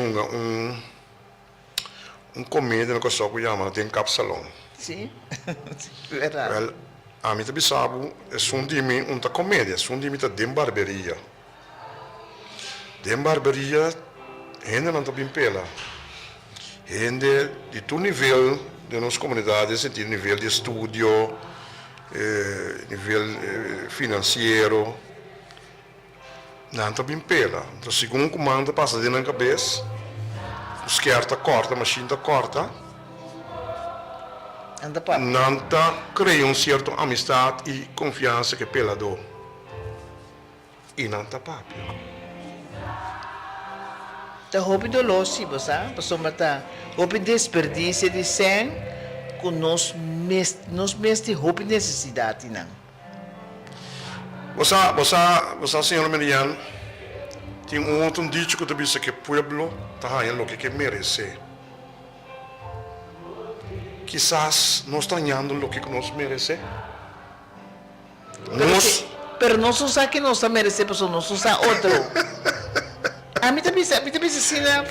S4: comédia no que só que chama tem capsalão.
S3: Sim. Verdade.
S4: Well, a mim também sabe, é um de mim uma comédia, é um de mim de barbearia. De barbearia, ainda não está bem pela. Ainda de todo nível de nossas comunidades, de nível de estudo, nível financeiro, não está bem pela. Então, segundo o comando passa dentro da cabeça, o esquerda corta, a machine corta,
S3: Anda para.
S4: não cria certa amistade e confiança que pela do. E não está papel.
S3: Tá roupa do losi, você? Passou mata. Roupa desperdício de sangue com nós mesmos de roupa necessidade não.
S4: Você, senhor Merian, tem outro dicho que diz que o pueblo está ganhando o que merece. Quizás nós estamos ganhando o que nós merece.
S3: Pero nós não sabe que nós merecemos, pessoal, nós não sabe outro. A mim também assim, né?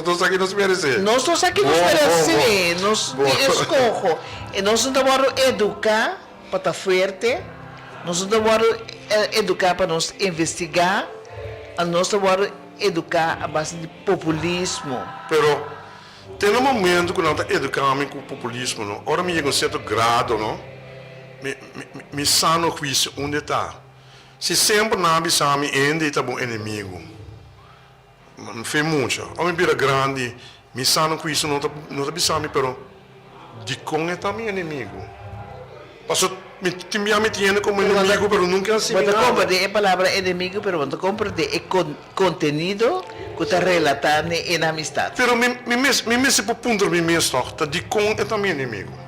S4: Nós aqui nós merece.
S3: Nós não sabe que nós merecemos, nós escolho. E nós não devemos educar para estar forte, nós não devemos educar para nos investigar, nós devemos educar a base de populismo.
S4: Pero tem um momento que nós estamos educando com o populismo, não? Ora me chega a um certo grado, não? Me sano juízo onde está. Se sempre não avisamos ainda está bom inimigo. Não fez muito. A minha vida grande, me sano juízo não está avisando, pero de como é meu inimigo. Passou me tiene como inimigo, pero nunca assim.
S3: Você compra de palavra inimigo, pero você compra de conteúdo que está relatado em amistade.
S4: Pero me mesmo por ponto me mesmo está de como é meu inimigo.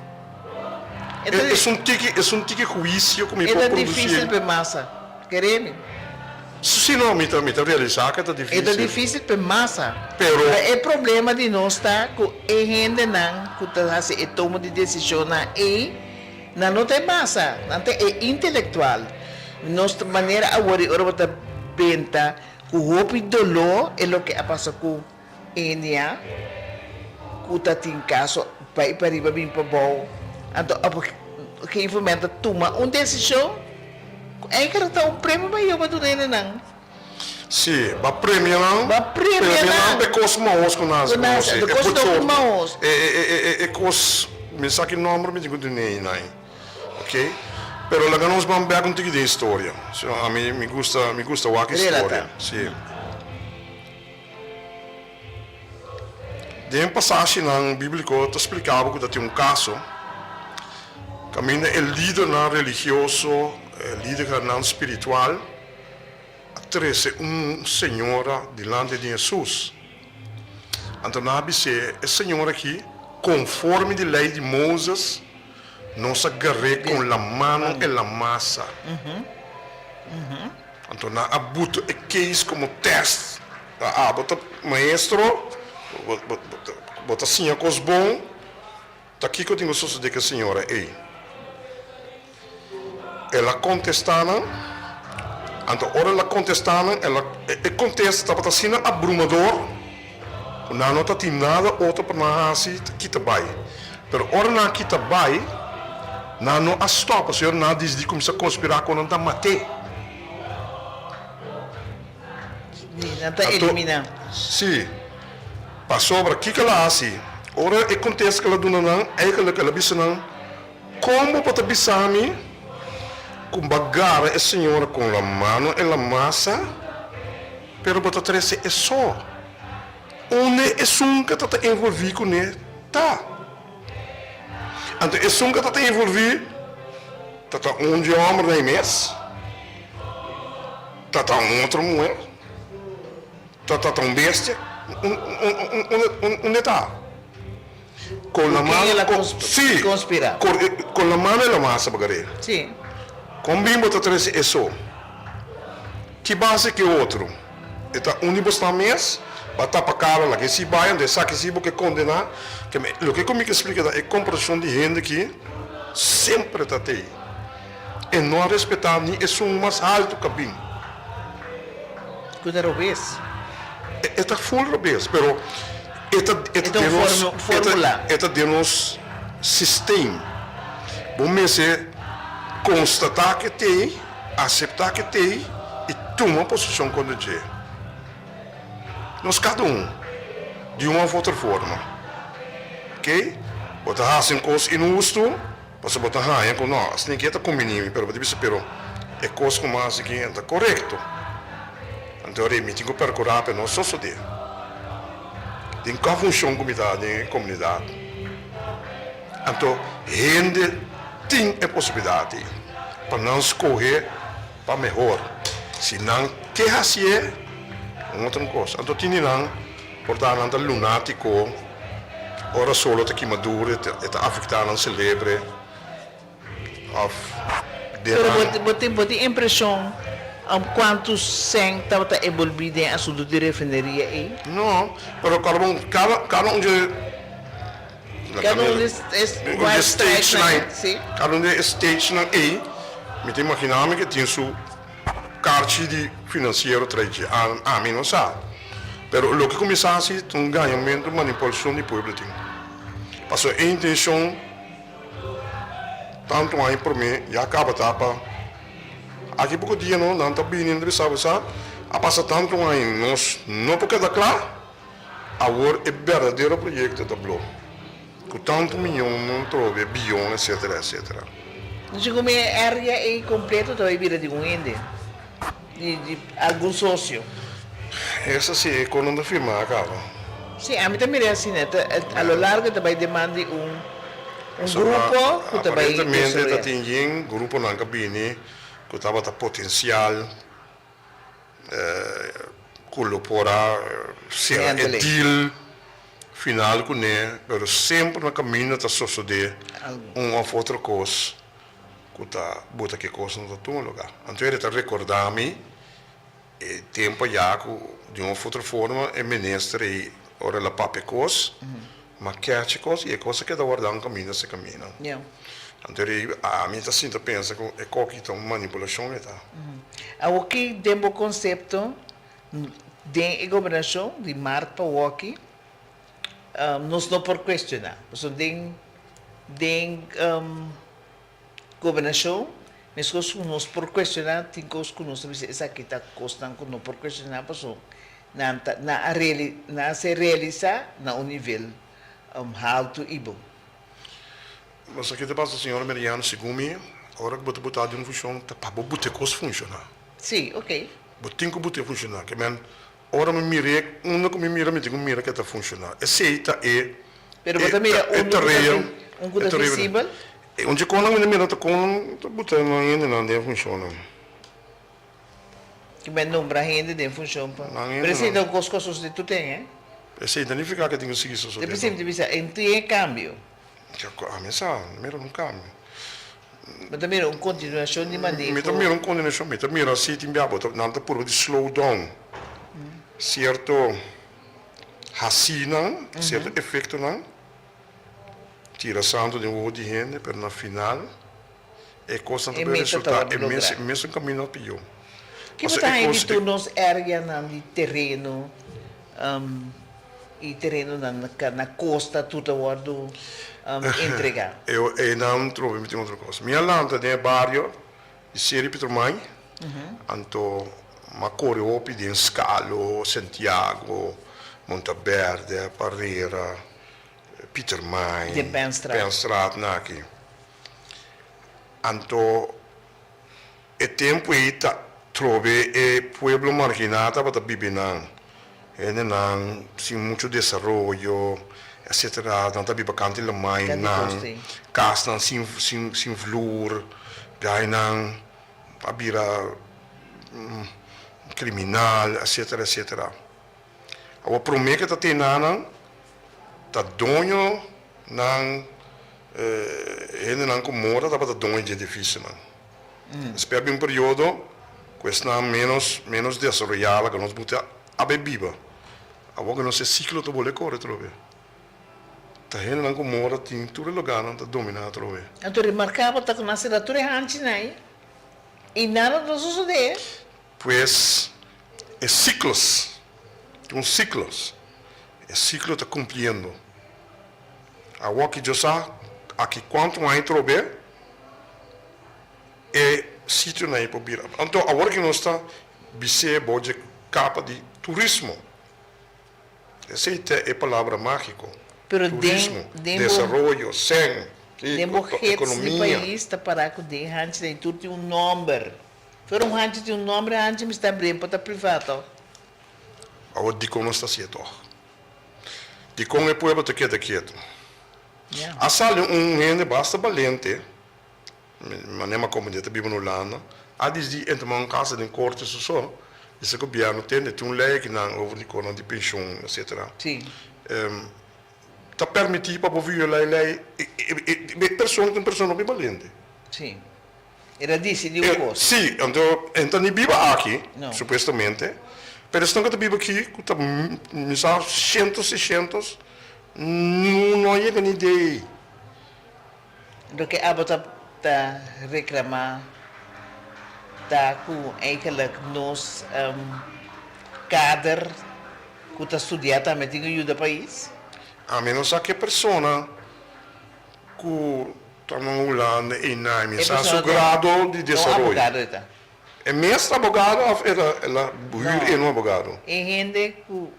S4: É um tique juízo como eu
S3: É
S4: produzir.
S3: difícil para massa. Queremos?
S4: Se não me realizar que é difícil.
S3: É difícil para massa.
S4: Pero
S3: O problema de nós está que a gente não que está fazendo toma de decisão não tem massa, não tem intelectual. Nossa maneira agora está benta que o roubo dolor é o que passa com Enia, que está em caso vai para riba bem para bom. Então, que informação toma uma decisão, é que está prêmio para eu para nele não.
S4: sim, ba prêmio não.
S3: Ba prêmio não.
S4: É coisa maus com nós.
S3: É coisa do maus.
S4: É coisa, me sabe o nome me digo de nem, ok? Pero lá nós vamos ver um tique de história. A mim me gusta a história. Sim. De passagem na Bíblia está explicado que tem caso. Caminha o líder não religioso, o líder não espiritual, trouxe senhora diante de Jesus. Então, disse, a senhora aqui, conforme a lei de Moisés, não se agarre com a mão e a massa. Então, abuto é case como teste. Bota maestro, bota assim a coisa bom. Tá aqui que eu tenho sucedido que a senhora, ela contestava, então, ora ela contestava, ela contesta, estava assim abrumador, não está nada outro para nós que está bem. Pero ora não que está bem, não a stop, a senhora não diz de começar a conspirar quando não está matei.
S3: Não está eliminando.
S4: Sim. Passou para que ela assim. Ora acontece que ela dona não, é que ela bisa não. Como para bisami? Com bagar a senhora com a mão e a massa, pero para trazer é só. onde é um que está envolvido com ele, tá. Então, é um que está envolvido, está um de homem na mês, está outra mulher, está um bestia, onde está? Com a mão,
S3: ela
S4: sim,
S3: conspira.
S4: com a mão ela massa bagareira.
S3: Sim.
S4: Com bimbo está três isso. Que base que outro? Está unibus na mês, bata para cara lá que se vai onde sabe que se porque condenar, que o que comigo explica é a compreensão de gente que sempre está aí. E não respeitar nem é um mais alto cabim.
S3: Cuidado vez.
S4: Está full robês, pero
S3: Então, fórmula.
S4: Esta de nos sistema. Vamos constatar que tem, aceitar que tem e tomar posição quando é. Nós cada de uma ou outra forma. Ok? Botar assim coisas inustas, você botar raia com nós. Ninguém está combinando, pero é coisa como assim que é correto. Então, eu me tenho que percorrer para nós só de. Tem que funcionar como comunidade. Então, gente tem a possibilidade para não escolher para melhor. Se não quer fazer, outra coisa. Então, tem não, portanto, lunático, ora solo que madura, está afetando o cérebro.
S3: Pero bote impressão quantos sem estava envolvido em assunto de refineria aí?
S4: Não, mas cada um de
S3: Cada um é
S4: stage
S3: né? Sim.
S4: cada um de stage na aí, me tem imaginar que tem sua carte de financeiro tradicional, a mim não sabe. Pero o que começar assim, um ganhamento, manipulação de povo tem. Passou a intenção, tanto aí por mim, já acaba tapa. Aqui pouco dia não está bem interessado, sabe? A passar tanto aí, nós não porque dá claro, agora é verdadeiro projeto da Bloco. Com tanto milhão, não trove, bilhão, etc, etc.
S3: Não chegou a área aí completa, talvez vira de um ende, de algum sócio.
S4: Essa sim é quando não firma, acaba.
S3: Sim, a mim também é assim, né? A lo largo também demanda grupo que também
S4: aparentemente está tem grupo na cabine que estava a potencial colaborar ser deal final com ele, mas sempre no caminho está suceder uma outra coisa que está bota que coisa não está no lugar. Então ele está recordando-me tempo já de uma outra forma é ministro e ora la pape coisa, mas quer coisa e é coisa que está guardando caminho se caminha. Então, a mim está sempre pensa que é qualquer manipulação que está.
S3: Aqui tem o conceito de governação de Marta Waki, nós não por questionar. Então, tem governação, mas nós por questionar, tem coisas que nós essa aqui está custando que não por questionar, porque na se realizar na um nível alto e bom.
S4: Mas aqui depois a senhora Mariana Segumi, agora que você botar de uma função, para botar coisa funcionar.
S3: Sim, ok.
S4: Botar que botar funcionar, que man, ora me mire, uma que me mira que está funcionar. Aceita é.
S3: Pero você mira um que está visível.
S4: Onde quando me mira está botar não ainda não deve funcionar.
S3: Que me nombra gente de função para. Precisa de coisas que tu tem, hein?
S4: Aceita não fica que tem que seguir isso.
S3: Precisa em cambio.
S4: A mesa, mira um cambio.
S3: Mas também uma continuação de manejo.
S4: Mas também uma continuação, mas também assim tem biabo, não está por de slow down. Certo, racina, certo efeito não. Tira santo de um de gente, mas na final é coisa que vai resultar é mesmo caminho pior.
S3: Que você tem visto nos áreas de terreno e terreno na costa tudo guardo entregar.
S4: Eu não trovo me outra coisa. Minha lanta tem bairro de Seri Petromai, anto Macoriopi de Scalo, Santiago, Monteverde, Parreira, Petromai,
S3: de
S4: Penstraat naqui. Anto e tempo aí trove e pueblo marginata para bibinan. sin mucho desarrollo, etcétera, não tá bem bacante la mãe,
S3: Cadê
S4: não,
S3: você?
S4: casa sem flor, daí não, a vira criminal, etcétera, etcétera. O problema que tá tendo tá dono não não comora, tá para dono de edifício não. Espera um período, questão menos desarrollada que nós botar a bebida. Agora não sei ciclo to bole corre trove. Tá hen não comora tem tudo lugar não tá dominar trove.
S3: Então, remarcável tá com a assinatura antes, né? E nada não sucede.
S4: Pues, é ciclos. Ciclos. É ciclo está cumprindo. Agora que eu sei, aqui quanto mais trove, é sítio na Ipobira. Então, agora que nós está, bise boje capa de turismo. Essa é a palavra mágica.
S3: Pero
S4: Turismo,
S3: den
S4: desenvolvimento, sem,
S3: economia. País está para que de antes de tudo tem nome. For antes tem nome, antes me está abrindo para privado.
S4: Agora de como está certo. De como é povo te quieto.
S3: Yeah.
S4: A sala gente basta valente. Manema comunidade vive no Holanda. A dizer entre uma casa de corte só. Esse governo tem lei que não over de pensão, etc.
S3: Sim.
S4: Está permitido para violar a lei. Pessoa não é valente.
S3: Sim. Era decidido o costo.
S4: Sim, então não vive aqui,
S3: Não.
S4: supostamente. Mas não que vive aqui, que está 100, 600, não é nem ideia.
S3: Do que a bota tá reclamar tá com eigenlijk nos kader que está estudando também tem que ajudar o país.
S4: A menos que a pessoa que está na Holanda e na seu grado de desenvolvimento.
S3: Abogado tá.
S4: É mesmo abogado, ela é um abogado.
S3: E gente que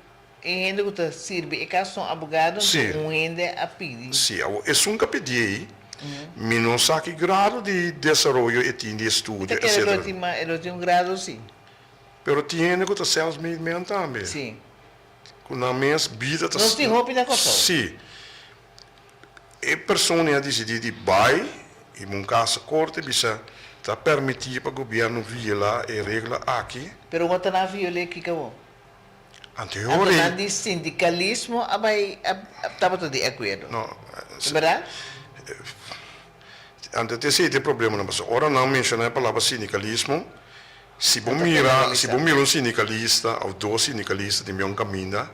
S3: está serve, e caso são abogado,
S4: Sim.
S3: gente a pedir.
S4: Sim, é um que pedi, mas não sabe que grado de desenvolvimento e de estudo,
S3: Porque
S4: etc.
S3: ele tem grado, sim.
S4: Mas tem gente que está self-made também.
S3: Sim.
S4: Que na minha vida
S3: Nós temos roupa na costa.
S4: Sim. A pessoa a decidir de vai, e um caso corte, bisa está permitido para o governo violar a regra aqui.
S3: Pero o que não violei que acabou.
S4: Anterior,
S3: Então, de sindicalismo, estava de acordo.
S4: não,
S3: É verdade?
S4: antes de ter problema na pessoa. Ora não menciona a palavra sindicalismo. Se você mira um sindicalista ou dois sindicalistas de meu caminho,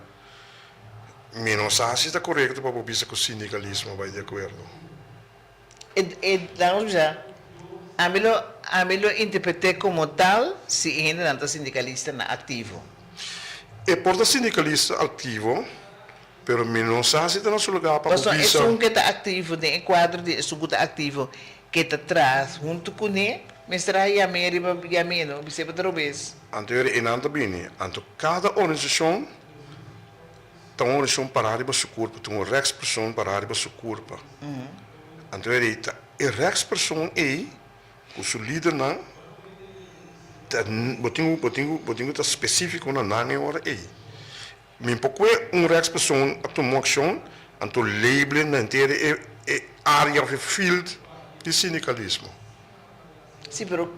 S4: menos se está correto para pensar que o sindicalismo vai de acordo.
S3: Então, já, a melhor interpretar como tal, se ainda não está sindicalista na ativo.
S4: É por sindicalista ativo, pero menos se está no seu lugar para
S3: Então, é
S4: pensar.
S3: um que está ativo, em quadro de isso que está ativo, que está atrás, junto com ele, mas será e a América e a Meno, você pode talvez.
S4: Anterior e nada bem. Então, cada organização tem uma organização para a sua corpo, tem uma rex-person para a sua corpo. Anterior, a rex-person é o seu líder não, botinho está específico na nane hora é. Mas porque um rex-person a tomar ação, então label na inteira é área of field de sindicalismo.
S3: Sim, mas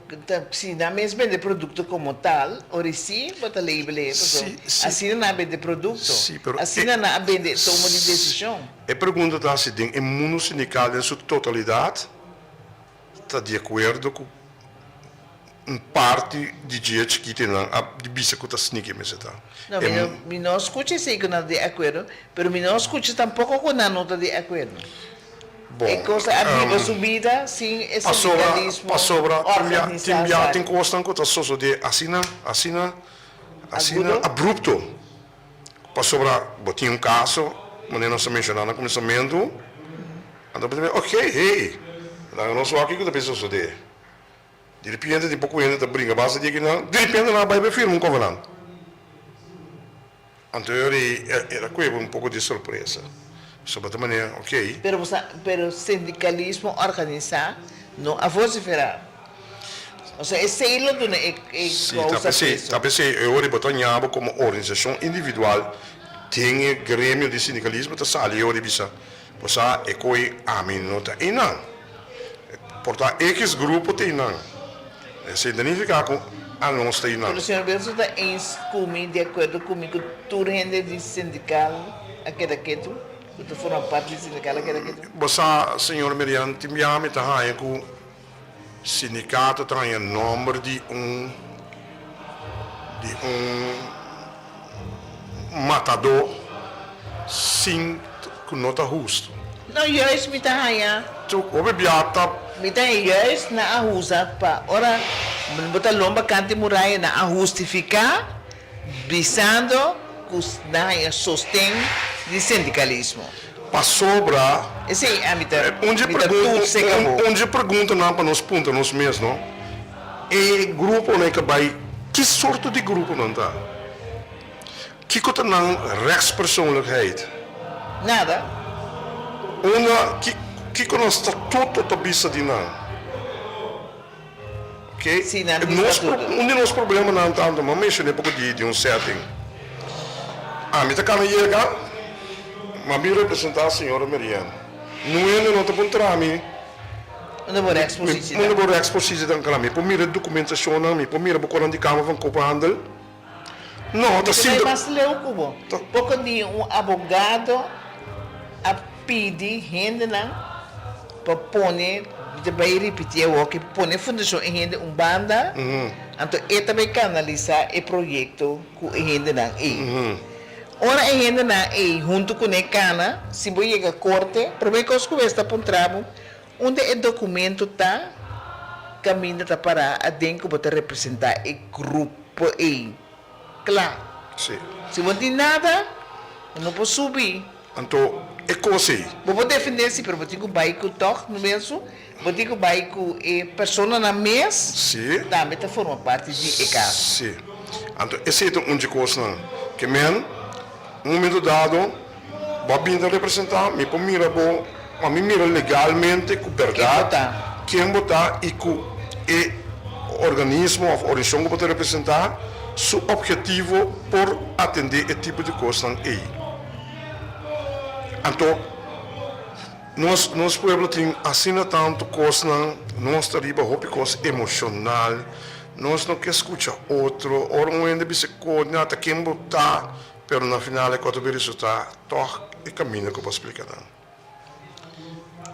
S3: se não mesmo de produto como tal, ou sim, bota label,
S4: Sim, sim.
S3: assim não é de produto,
S4: Sim, pero
S3: assim não é de toma de decisão.
S4: A pergunta está se o mundo sindical em sua totalidade está de acordo com parte de gente que tem a divisa que está sindical, mas está.
S3: Não, eu não escuto sei que não de acordo, mas eu não escuto tampouco que não está de acordo.
S4: Bom,
S3: É coisa a subida, sim, é sindicalismo
S4: organizado. Tem coisa que está só de assina abrupto. Passou botinho um caso, mas não se mencionou no começamento. Então, ok, não sou aqui que eu penso de. De repente, de pouco ainda brinca, basta de que não, de repente não vai firmar um covenant. Então, era um pouco de surpresa. Sobre a maneira, ok.
S3: Pero sindicalismo organizado não a vociferar. O sea, esse lo do é
S4: Sim,
S3: causa
S4: tá pensando, eu vou botar como organização individual, tem grêmio de sindicalismo, tá sali, eu bisa, pois é coi a mim não tá e não, portanto, X grupo tem não, se identificar com a nós tem não.
S3: O senhor Belso está comigo, de acordo comigo, tudo rende de sindical, aquele que tu forma parte do sindical, aquele que tu.
S4: Pois senhor Merian, te me ame tá aí com sindicato tem número de matador sim com nota justo.
S3: Não, juist me tá aí,
S4: Tu ouve biata
S3: me tá juist na ahusa pa, ora, botar lomba cante muraya na a justificar, visando que na sostém de sindicalismo.
S4: para sobra
S3: Esse é a mita,
S4: onde pergunta não para nós ponta nós mesmos, não? E grupo né que vai que sorte de grupo não tá? Que coisa não rechtspersoonlijkheid.
S3: Nada.
S4: Uma que com estatuto da bisa de não. Ok?
S3: Sim, não é estatuto.
S4: Um dos problemas não tanto, mas mencionei pouco de setting. A mim tá cá mas me representar a senhora Mariana. Não te contra mim.
S3: Não vou exposição.
S4: Não vou exposição dan kami. Por mira documentação nami, por mira bukoran di kama van koophandel. Não, tá sim.
S3: Mas leu cubo. Pouco de advogado a pedir renda não para pôr de vai repetir o que pôr fundação em renda banda. Então ele também canalizar o projeto com renda não. Ora ainda na junto com a cana, se você chega a corte, primeiro que você está para um tramo, onde o documento está, caminho está para a dentro para representar o grupo aí. Claro.
S4: Sim.
S3: Se não tem nada, não pode subir.
S4: Então, é coisa.
S3: Vou defender-se, mas vou ter que bair com o toque no mesmo, vou ter que bair com a pessoa na mesa,
S4: Sim.
S3: também forma parte de casa.
S4: Sim. Então, esse é um de coisa não. Que um momento dado, vai vir a representar, me mira bom, a mim mira legalmente, com verdade, quem votar e com o organismo ou organização que pode representar, seu objetivo por atender esse tipo de coisa aí. Então, nós pueblo tem assim tanto coisa, nós arriba houve coisa emocional, nós não quer escutar outro, ou não ainda se coordenar, quem votar. Pero na final é quando o resultado toch e caminho que eu posso explicar.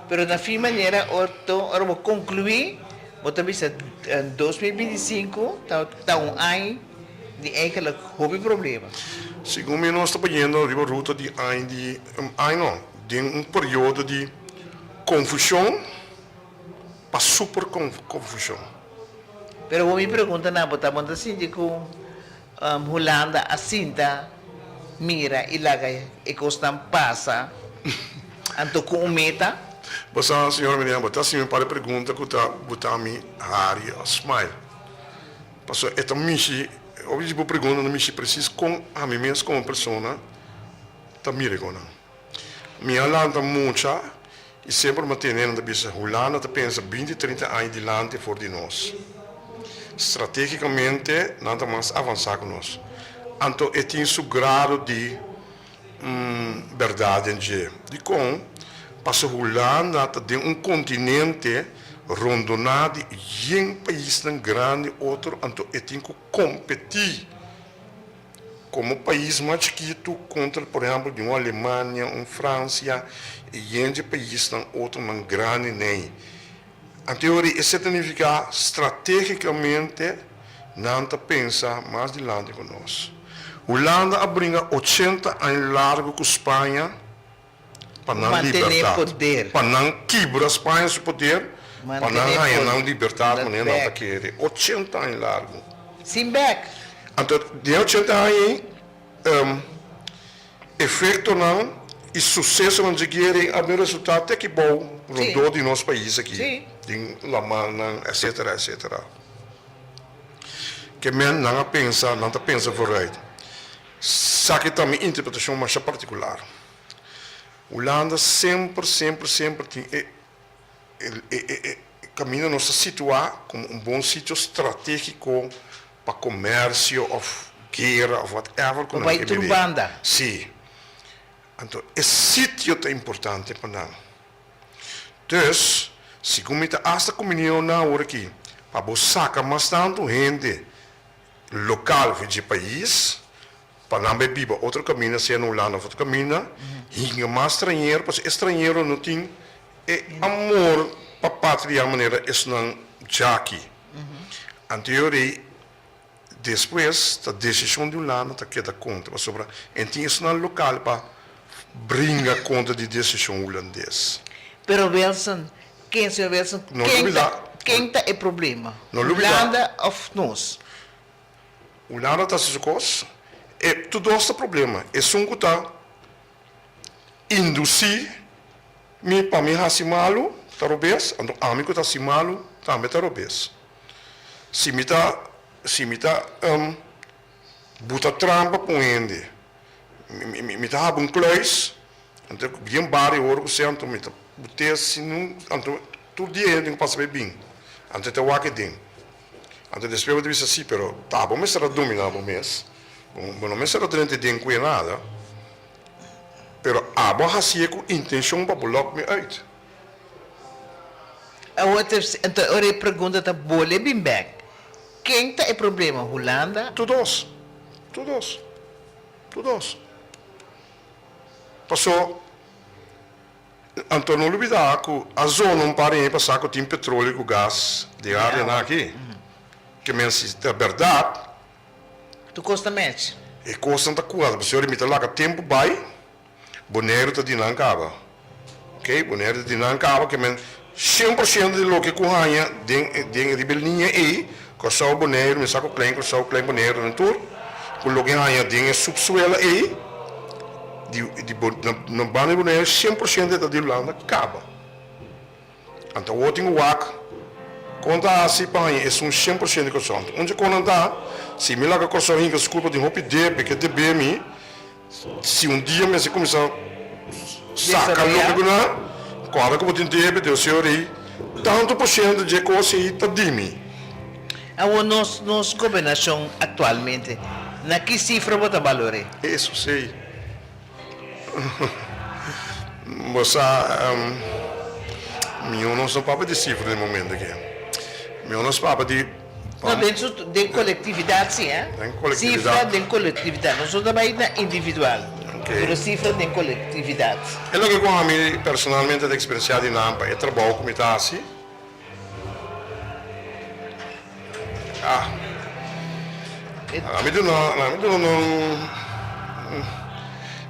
S3: Pero na fim maneira, ora vou concluir, vou também em 2025 tá ano de eigenlijk houve problema.
S4: Segundo nós estamos indo a ruta de de período de confusão para super confusão.
S3: Pero vou me perguntar na botar muito assim de com Holanda assim tá mira e lá e costam passa anto com meta.
S4: Você, senhor Miriam, você sim me para pergunta que está botando Harry a smile. Passou esta michi, hoje vou perguntar na michi preciso com a mim mesmo como pessoa, tá mira com não. Minha landa muita e sempre mantendo a bisa Holanda tá pensa 20, 30 anos adiante for de nós. Estrategicamente nada mais avançar com nós. Então, é tem seu grado de verdade em dia. De com, para Holanda tem continente rondonado e um país tão grande outro, então é tem que competir como país mais chiquito contra, por exemplo, de uma Alemanha, uma França e um país tão outro tão grande nem. Em teoria, isso significa estrategicamente não pensa mais adiante conosco. Holanda abringa 80 anos largo com Espanha para não libertar, para não quebrar a Espanha seu poder, para não libertar, para não querer 80 anos largo.
S3: Sim, back.
S4: Então, de 80 anos, efeito não e sucesso não se quer haver resultado até que bom para todo de nosso país aqui, em La Mancha, etc. Que men não pensa vooruit. Sabe também interpretação mais particular. Holanda sempre tem caminho nos situar como um bom sítio estratégico para comércio ou guerra ou whatever.
S3: Vai turbanda.
S4: Sim. Então, esse sítio é importante para nós. Então, se comita esta comunhão na hora aqui, para você sacar mais tanto gente local de país, para não beber outro caminho, se não lá, outro caminho, e mais estrangeiro, porque estrangeiro não tem amor para a pátria, maneira, é não já aqui. Anterior, depois, a decisão de um lado, está queda conta, sobre, então, isso não local para brincar conta de decisão holandesa.
S3: Pero Wilson, quem é Wilson? Quem está é problema? Holanda ou nós?
S4: Holanda está se coisa. É tudo esse problema. É só que está induzir me para me hasimalo, tarobes, então amigo está simalo, também tarobes. Se me está buta trampa poende, me está um kluis, então bem barrio ouro que então me está buter se não, então tudo dia tem que passar bem, então está o que tem. Então depois eu disse assim, pero tá bom, mas será dominado mês. Bom, não será durante tempo com nada. Pero a boa assim com intenção para bloquear me out.
S3: A outra, então, a pergunta está boa, bem bem. Quem está é problema? Holanda?
S4: Todos. Passou. Então não olvidar que a zona não para em passar que tem petróleo e gás de área aqui. Que mense é verdade.
S3: Tu custa mais?
S4: E custa não coisa, porque se eu limita lá que tempo vai, boneiro está de não acaba. Ok? Boneiro está de não acaba, que men 100% de lo que corranha de ribelinha aí, que só o boneiro, me saco klein, que só o klein boneiro no tour, com lo que ranha de subsuelo aí, no bane boneiro 100% da de Holanda acaba. Então o outro wak conta assim para é um 100% de coração. Onde quando dá, se me laga coração hinga desculpa de roupa de porque de bem se um dia me se começar sacar logo na, quando que botin de Deus senhor aí, tanto por cento de coisa aí tá dimi.
S3: A nos governação atualmente, na que cifra bota valor?
S4: Isso sei. Você meu não sou papo de cifra no momento aqui. Meu não sou papo de
S3: não, dentro de coletividade, sim, é? Cifra de coletividade, não sou também na individual. Pero cifra de coletividade.
S4: É o que eu a mim personalmente de experiência de Nampa, é trabalho como está assim. A mim não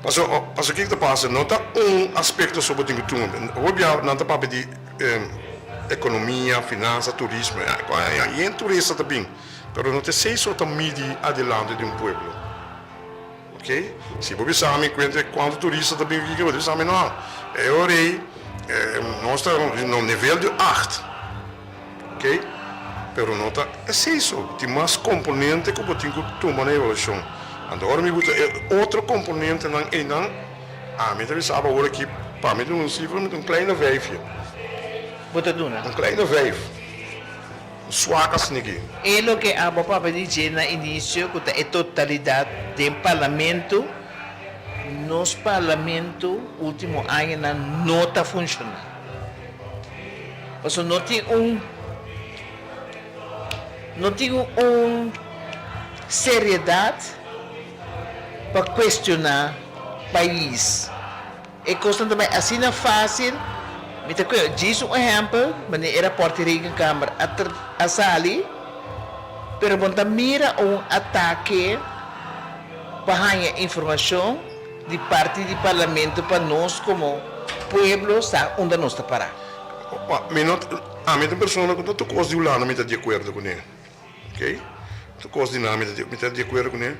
S4: mas o que está passando? Não está aspecto sobre o que tu não está para de economia, finanças, turismo. E em turista também. Mas não tem seis outras mídias adelante de pueblo. Ok? Se você sabe quanto turista também vive, você sabe não. Eu orei, nós estamos no nível de 8. Ok? Mas não está, é seis. Tem mais componentes que você tem que tomar na evolução. Agora me gusta outro componente não é não. Me deve saber agora aqui para mim não se for um kleine vijfje.
S3: Bota duna.
S4: Um kleine vijf. Suacas niki.
S3: É o que a papa disse no início que é totalidade do parlamento. Nos parlamento último ano não está funcionando. Porque não tem seriedade para questionar o país. É coisa também assim não é fácil. Diz um exemplo, mas era Porto Rico em Câmara a sali, pero quando mira ataque para ganhar informação de parte do parlamento para nós como povo está onde nós está parar.
S4: A minha pessoa que tu coisa de lá não me está de acordo com ele, ok? Tu coisa de lá me está de acordo com ele.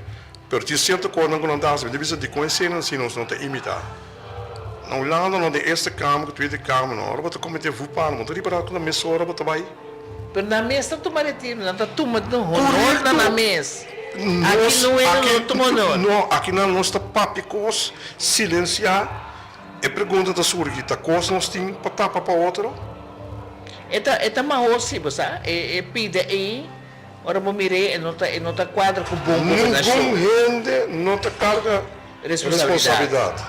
S4: Pero ti certo coisa não dá, você deve de conhecer se nós não te imitar. Na Holanda não tem esta câmara, que tweede câmara, não. Ora, você comete vulpar, não tem para que na mesa ora você vai.
S3: Pero na mesa tu marítimo, não tá tomando honor na mesa. Aqui não é não toma honor.
S4: Não, aqui não nós está papicos, silenciar. E pergunta da sua que tá coisa nós tem para tapar para outro.
S3: Esta mahosi, basta, pide aí, ora mo mire, nota quadro com bom governação.
S4: Nenhum gente não te carga responsabilidade.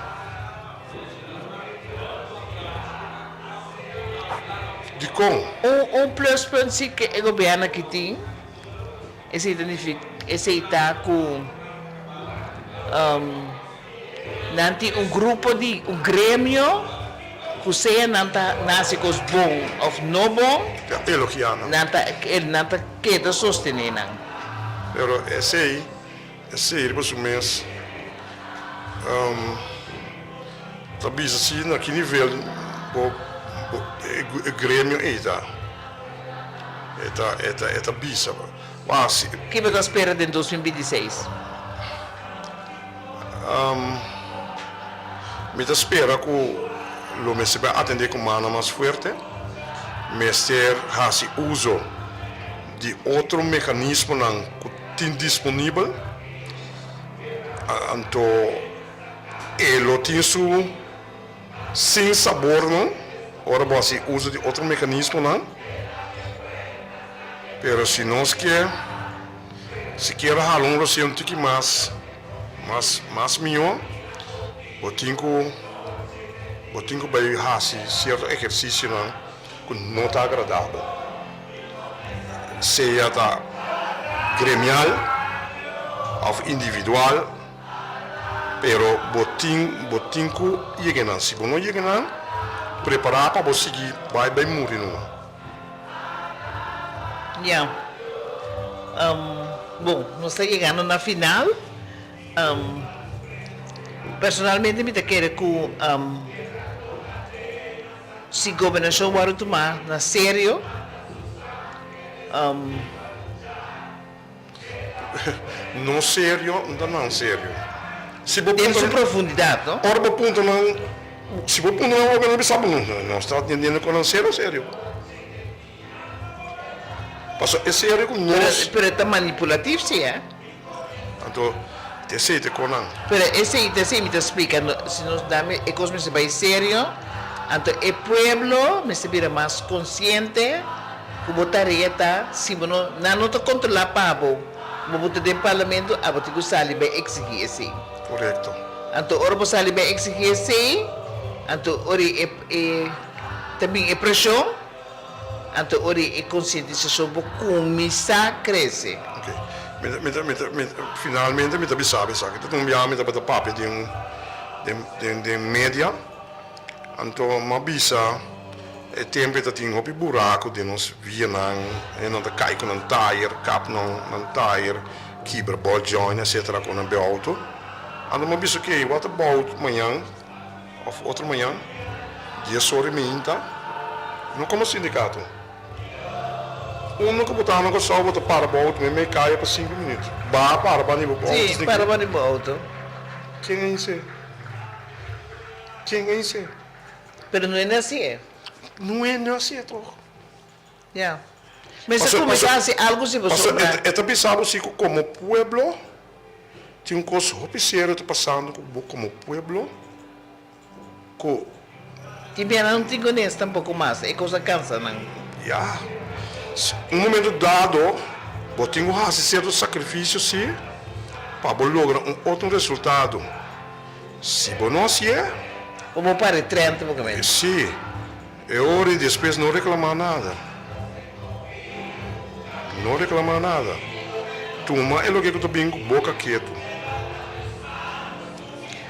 S4: De como?
S3: Pluspunt sim que o governo aqui tem, esse está com nanti grupo de grêmio que seja nasce com os bom ou não bom,
S4: Elogiando.
S3: nanta queda sostener.
S4: Pero esse aí, mais ou menos, talvez assim, naquele nível, o Grêmio está bisa. Mas,
S3: Que você espera em 2026?
S4: me espera que o mês vai atender com mano mais forte, mas ter esse uso de outro mecanismo que tem disponível, então ele tem su sem sabor, não? Agora você usa de outro mecanismo, não? Pero se nós se quer halar um reciente que mais melhor, botinho vai fazer certo exercício não, que não está agradável. Seja da gremial ou individual, pero botinho chega não. Se não chega não, preparar para você seguir, vai morrer não.
S3: Yeah. Bom, nós estamos chegando na final. Personalmente, me quero que se a governação vai tomar na sério,
S4: não sério, não sério. Se você
S3: em sua profundidade, não?
S4: ora ponto não, se você ponto não, não sabe não está entendendo com não sério. Passo é sério com nós.
S3: Pero é manipulativo, sim, é?
S4: Então, te sei te conan.
S3: Pero esse me está explicando, se nos dá a coisa se vai sério, então o pueblo me se vira mais consciente, como tarefa, se não está controlar para você do parlamento, a você gostar de exigir assim.
S4: Correto.
S3: Então, ora você vai exigir assim, então ora também é pressão, então ora é conscientização para começar a crescer.
S4: Ok. Finalmente me tabi sabe que tu não me tabi papo de média, então me bisa é tempo que tem hopi buraco de nós Vietnam, e não tá cai com um tire, cap não tire, kibber ball joint, etc. com um auto. Então me bisa que what about amanhã ou outra manhã, dia sobre minta, não como sindicato. Uno que botar no só botar para o me cai para 5 minutos. Para nível bom.
S3: Sim, para nível alto.
S4: Quem é isso? Quem é isso?
S3: Pero não é assim.
S4: Não é assim, troco.
S3: Yeah. Mas se começar assim, algo se você...
S4: Eu pensava assim, como pueblo, tinha coisa oficial passando como pueblo, que...
S3: Tipo, não tenho nesse tampouco mais, é coisa cansa, não?
S4: Yeah. Momento dado, eu tenho que fazer certo sacrifício, sim, para lograr outro resultado. Se não assim é...
S3: Como para 30, pouco menos.
S4: Sim. É hora e depois não reclamar nada. Não reclamar nada. Toma é o que eu estou bem com boca quieto.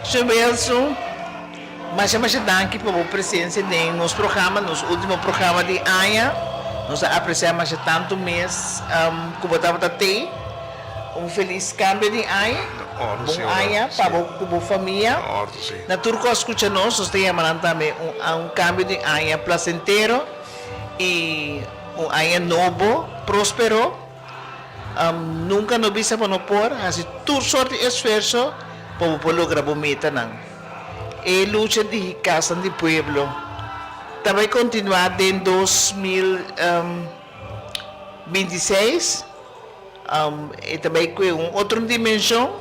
S3: Sr. Belson, mas danke por a presença em nosso programa, nosso último programa de AIA. Nós apreciamos tanto mês como estava até. Feliz câmbio de AIA. Bom AIA para a família. Na Turco escuta nós temos também câmbio de AIA placentero e AIA novo, próspero. Nunca nos visa para por, assim, toda sorte de esforço para lograr a meta. E luta de casa do pueblo. Também continuar em 2026 e também com outra dimensão,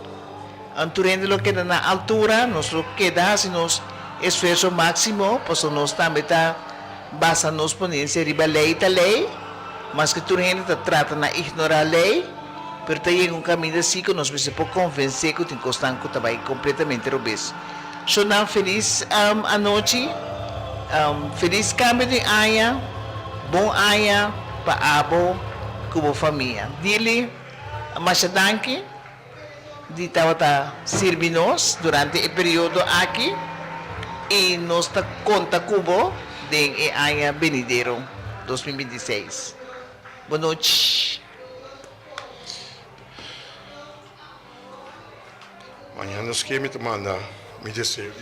S3: durante o que na altura, nós queda se nos esforço máximo, pois nós também está basta nos ponerse riba lei ta lei, mas que tu gente ta trata na ignorar a lei, pero ta llega un camino assim que nos se pode convencer que tem costan que vai completamente robes. So na feliz anoche, feliz cambio de aya, bom aya pa abo como família. Dili, masadanki, di tawa ta sirvinos durante o período aqui e nos ta conta cubo den e aya venidero 2026. Boa noite.
S4: Amanhã nos que me manda me dizer.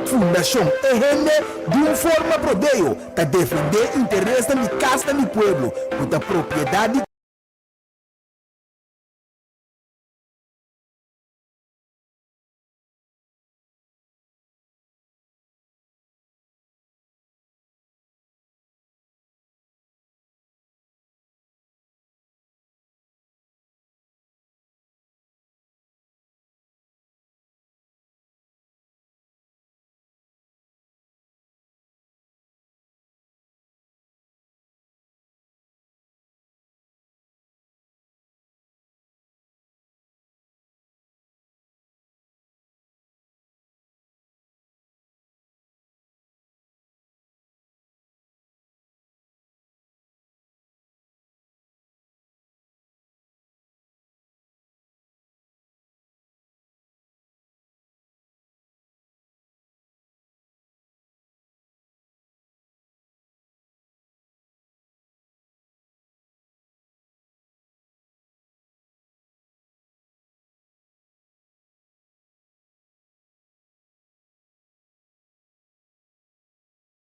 S2: Fundação EGN de uma forma prodeio para defender o interesse da minha casa e do meu pueblo, com a propriedade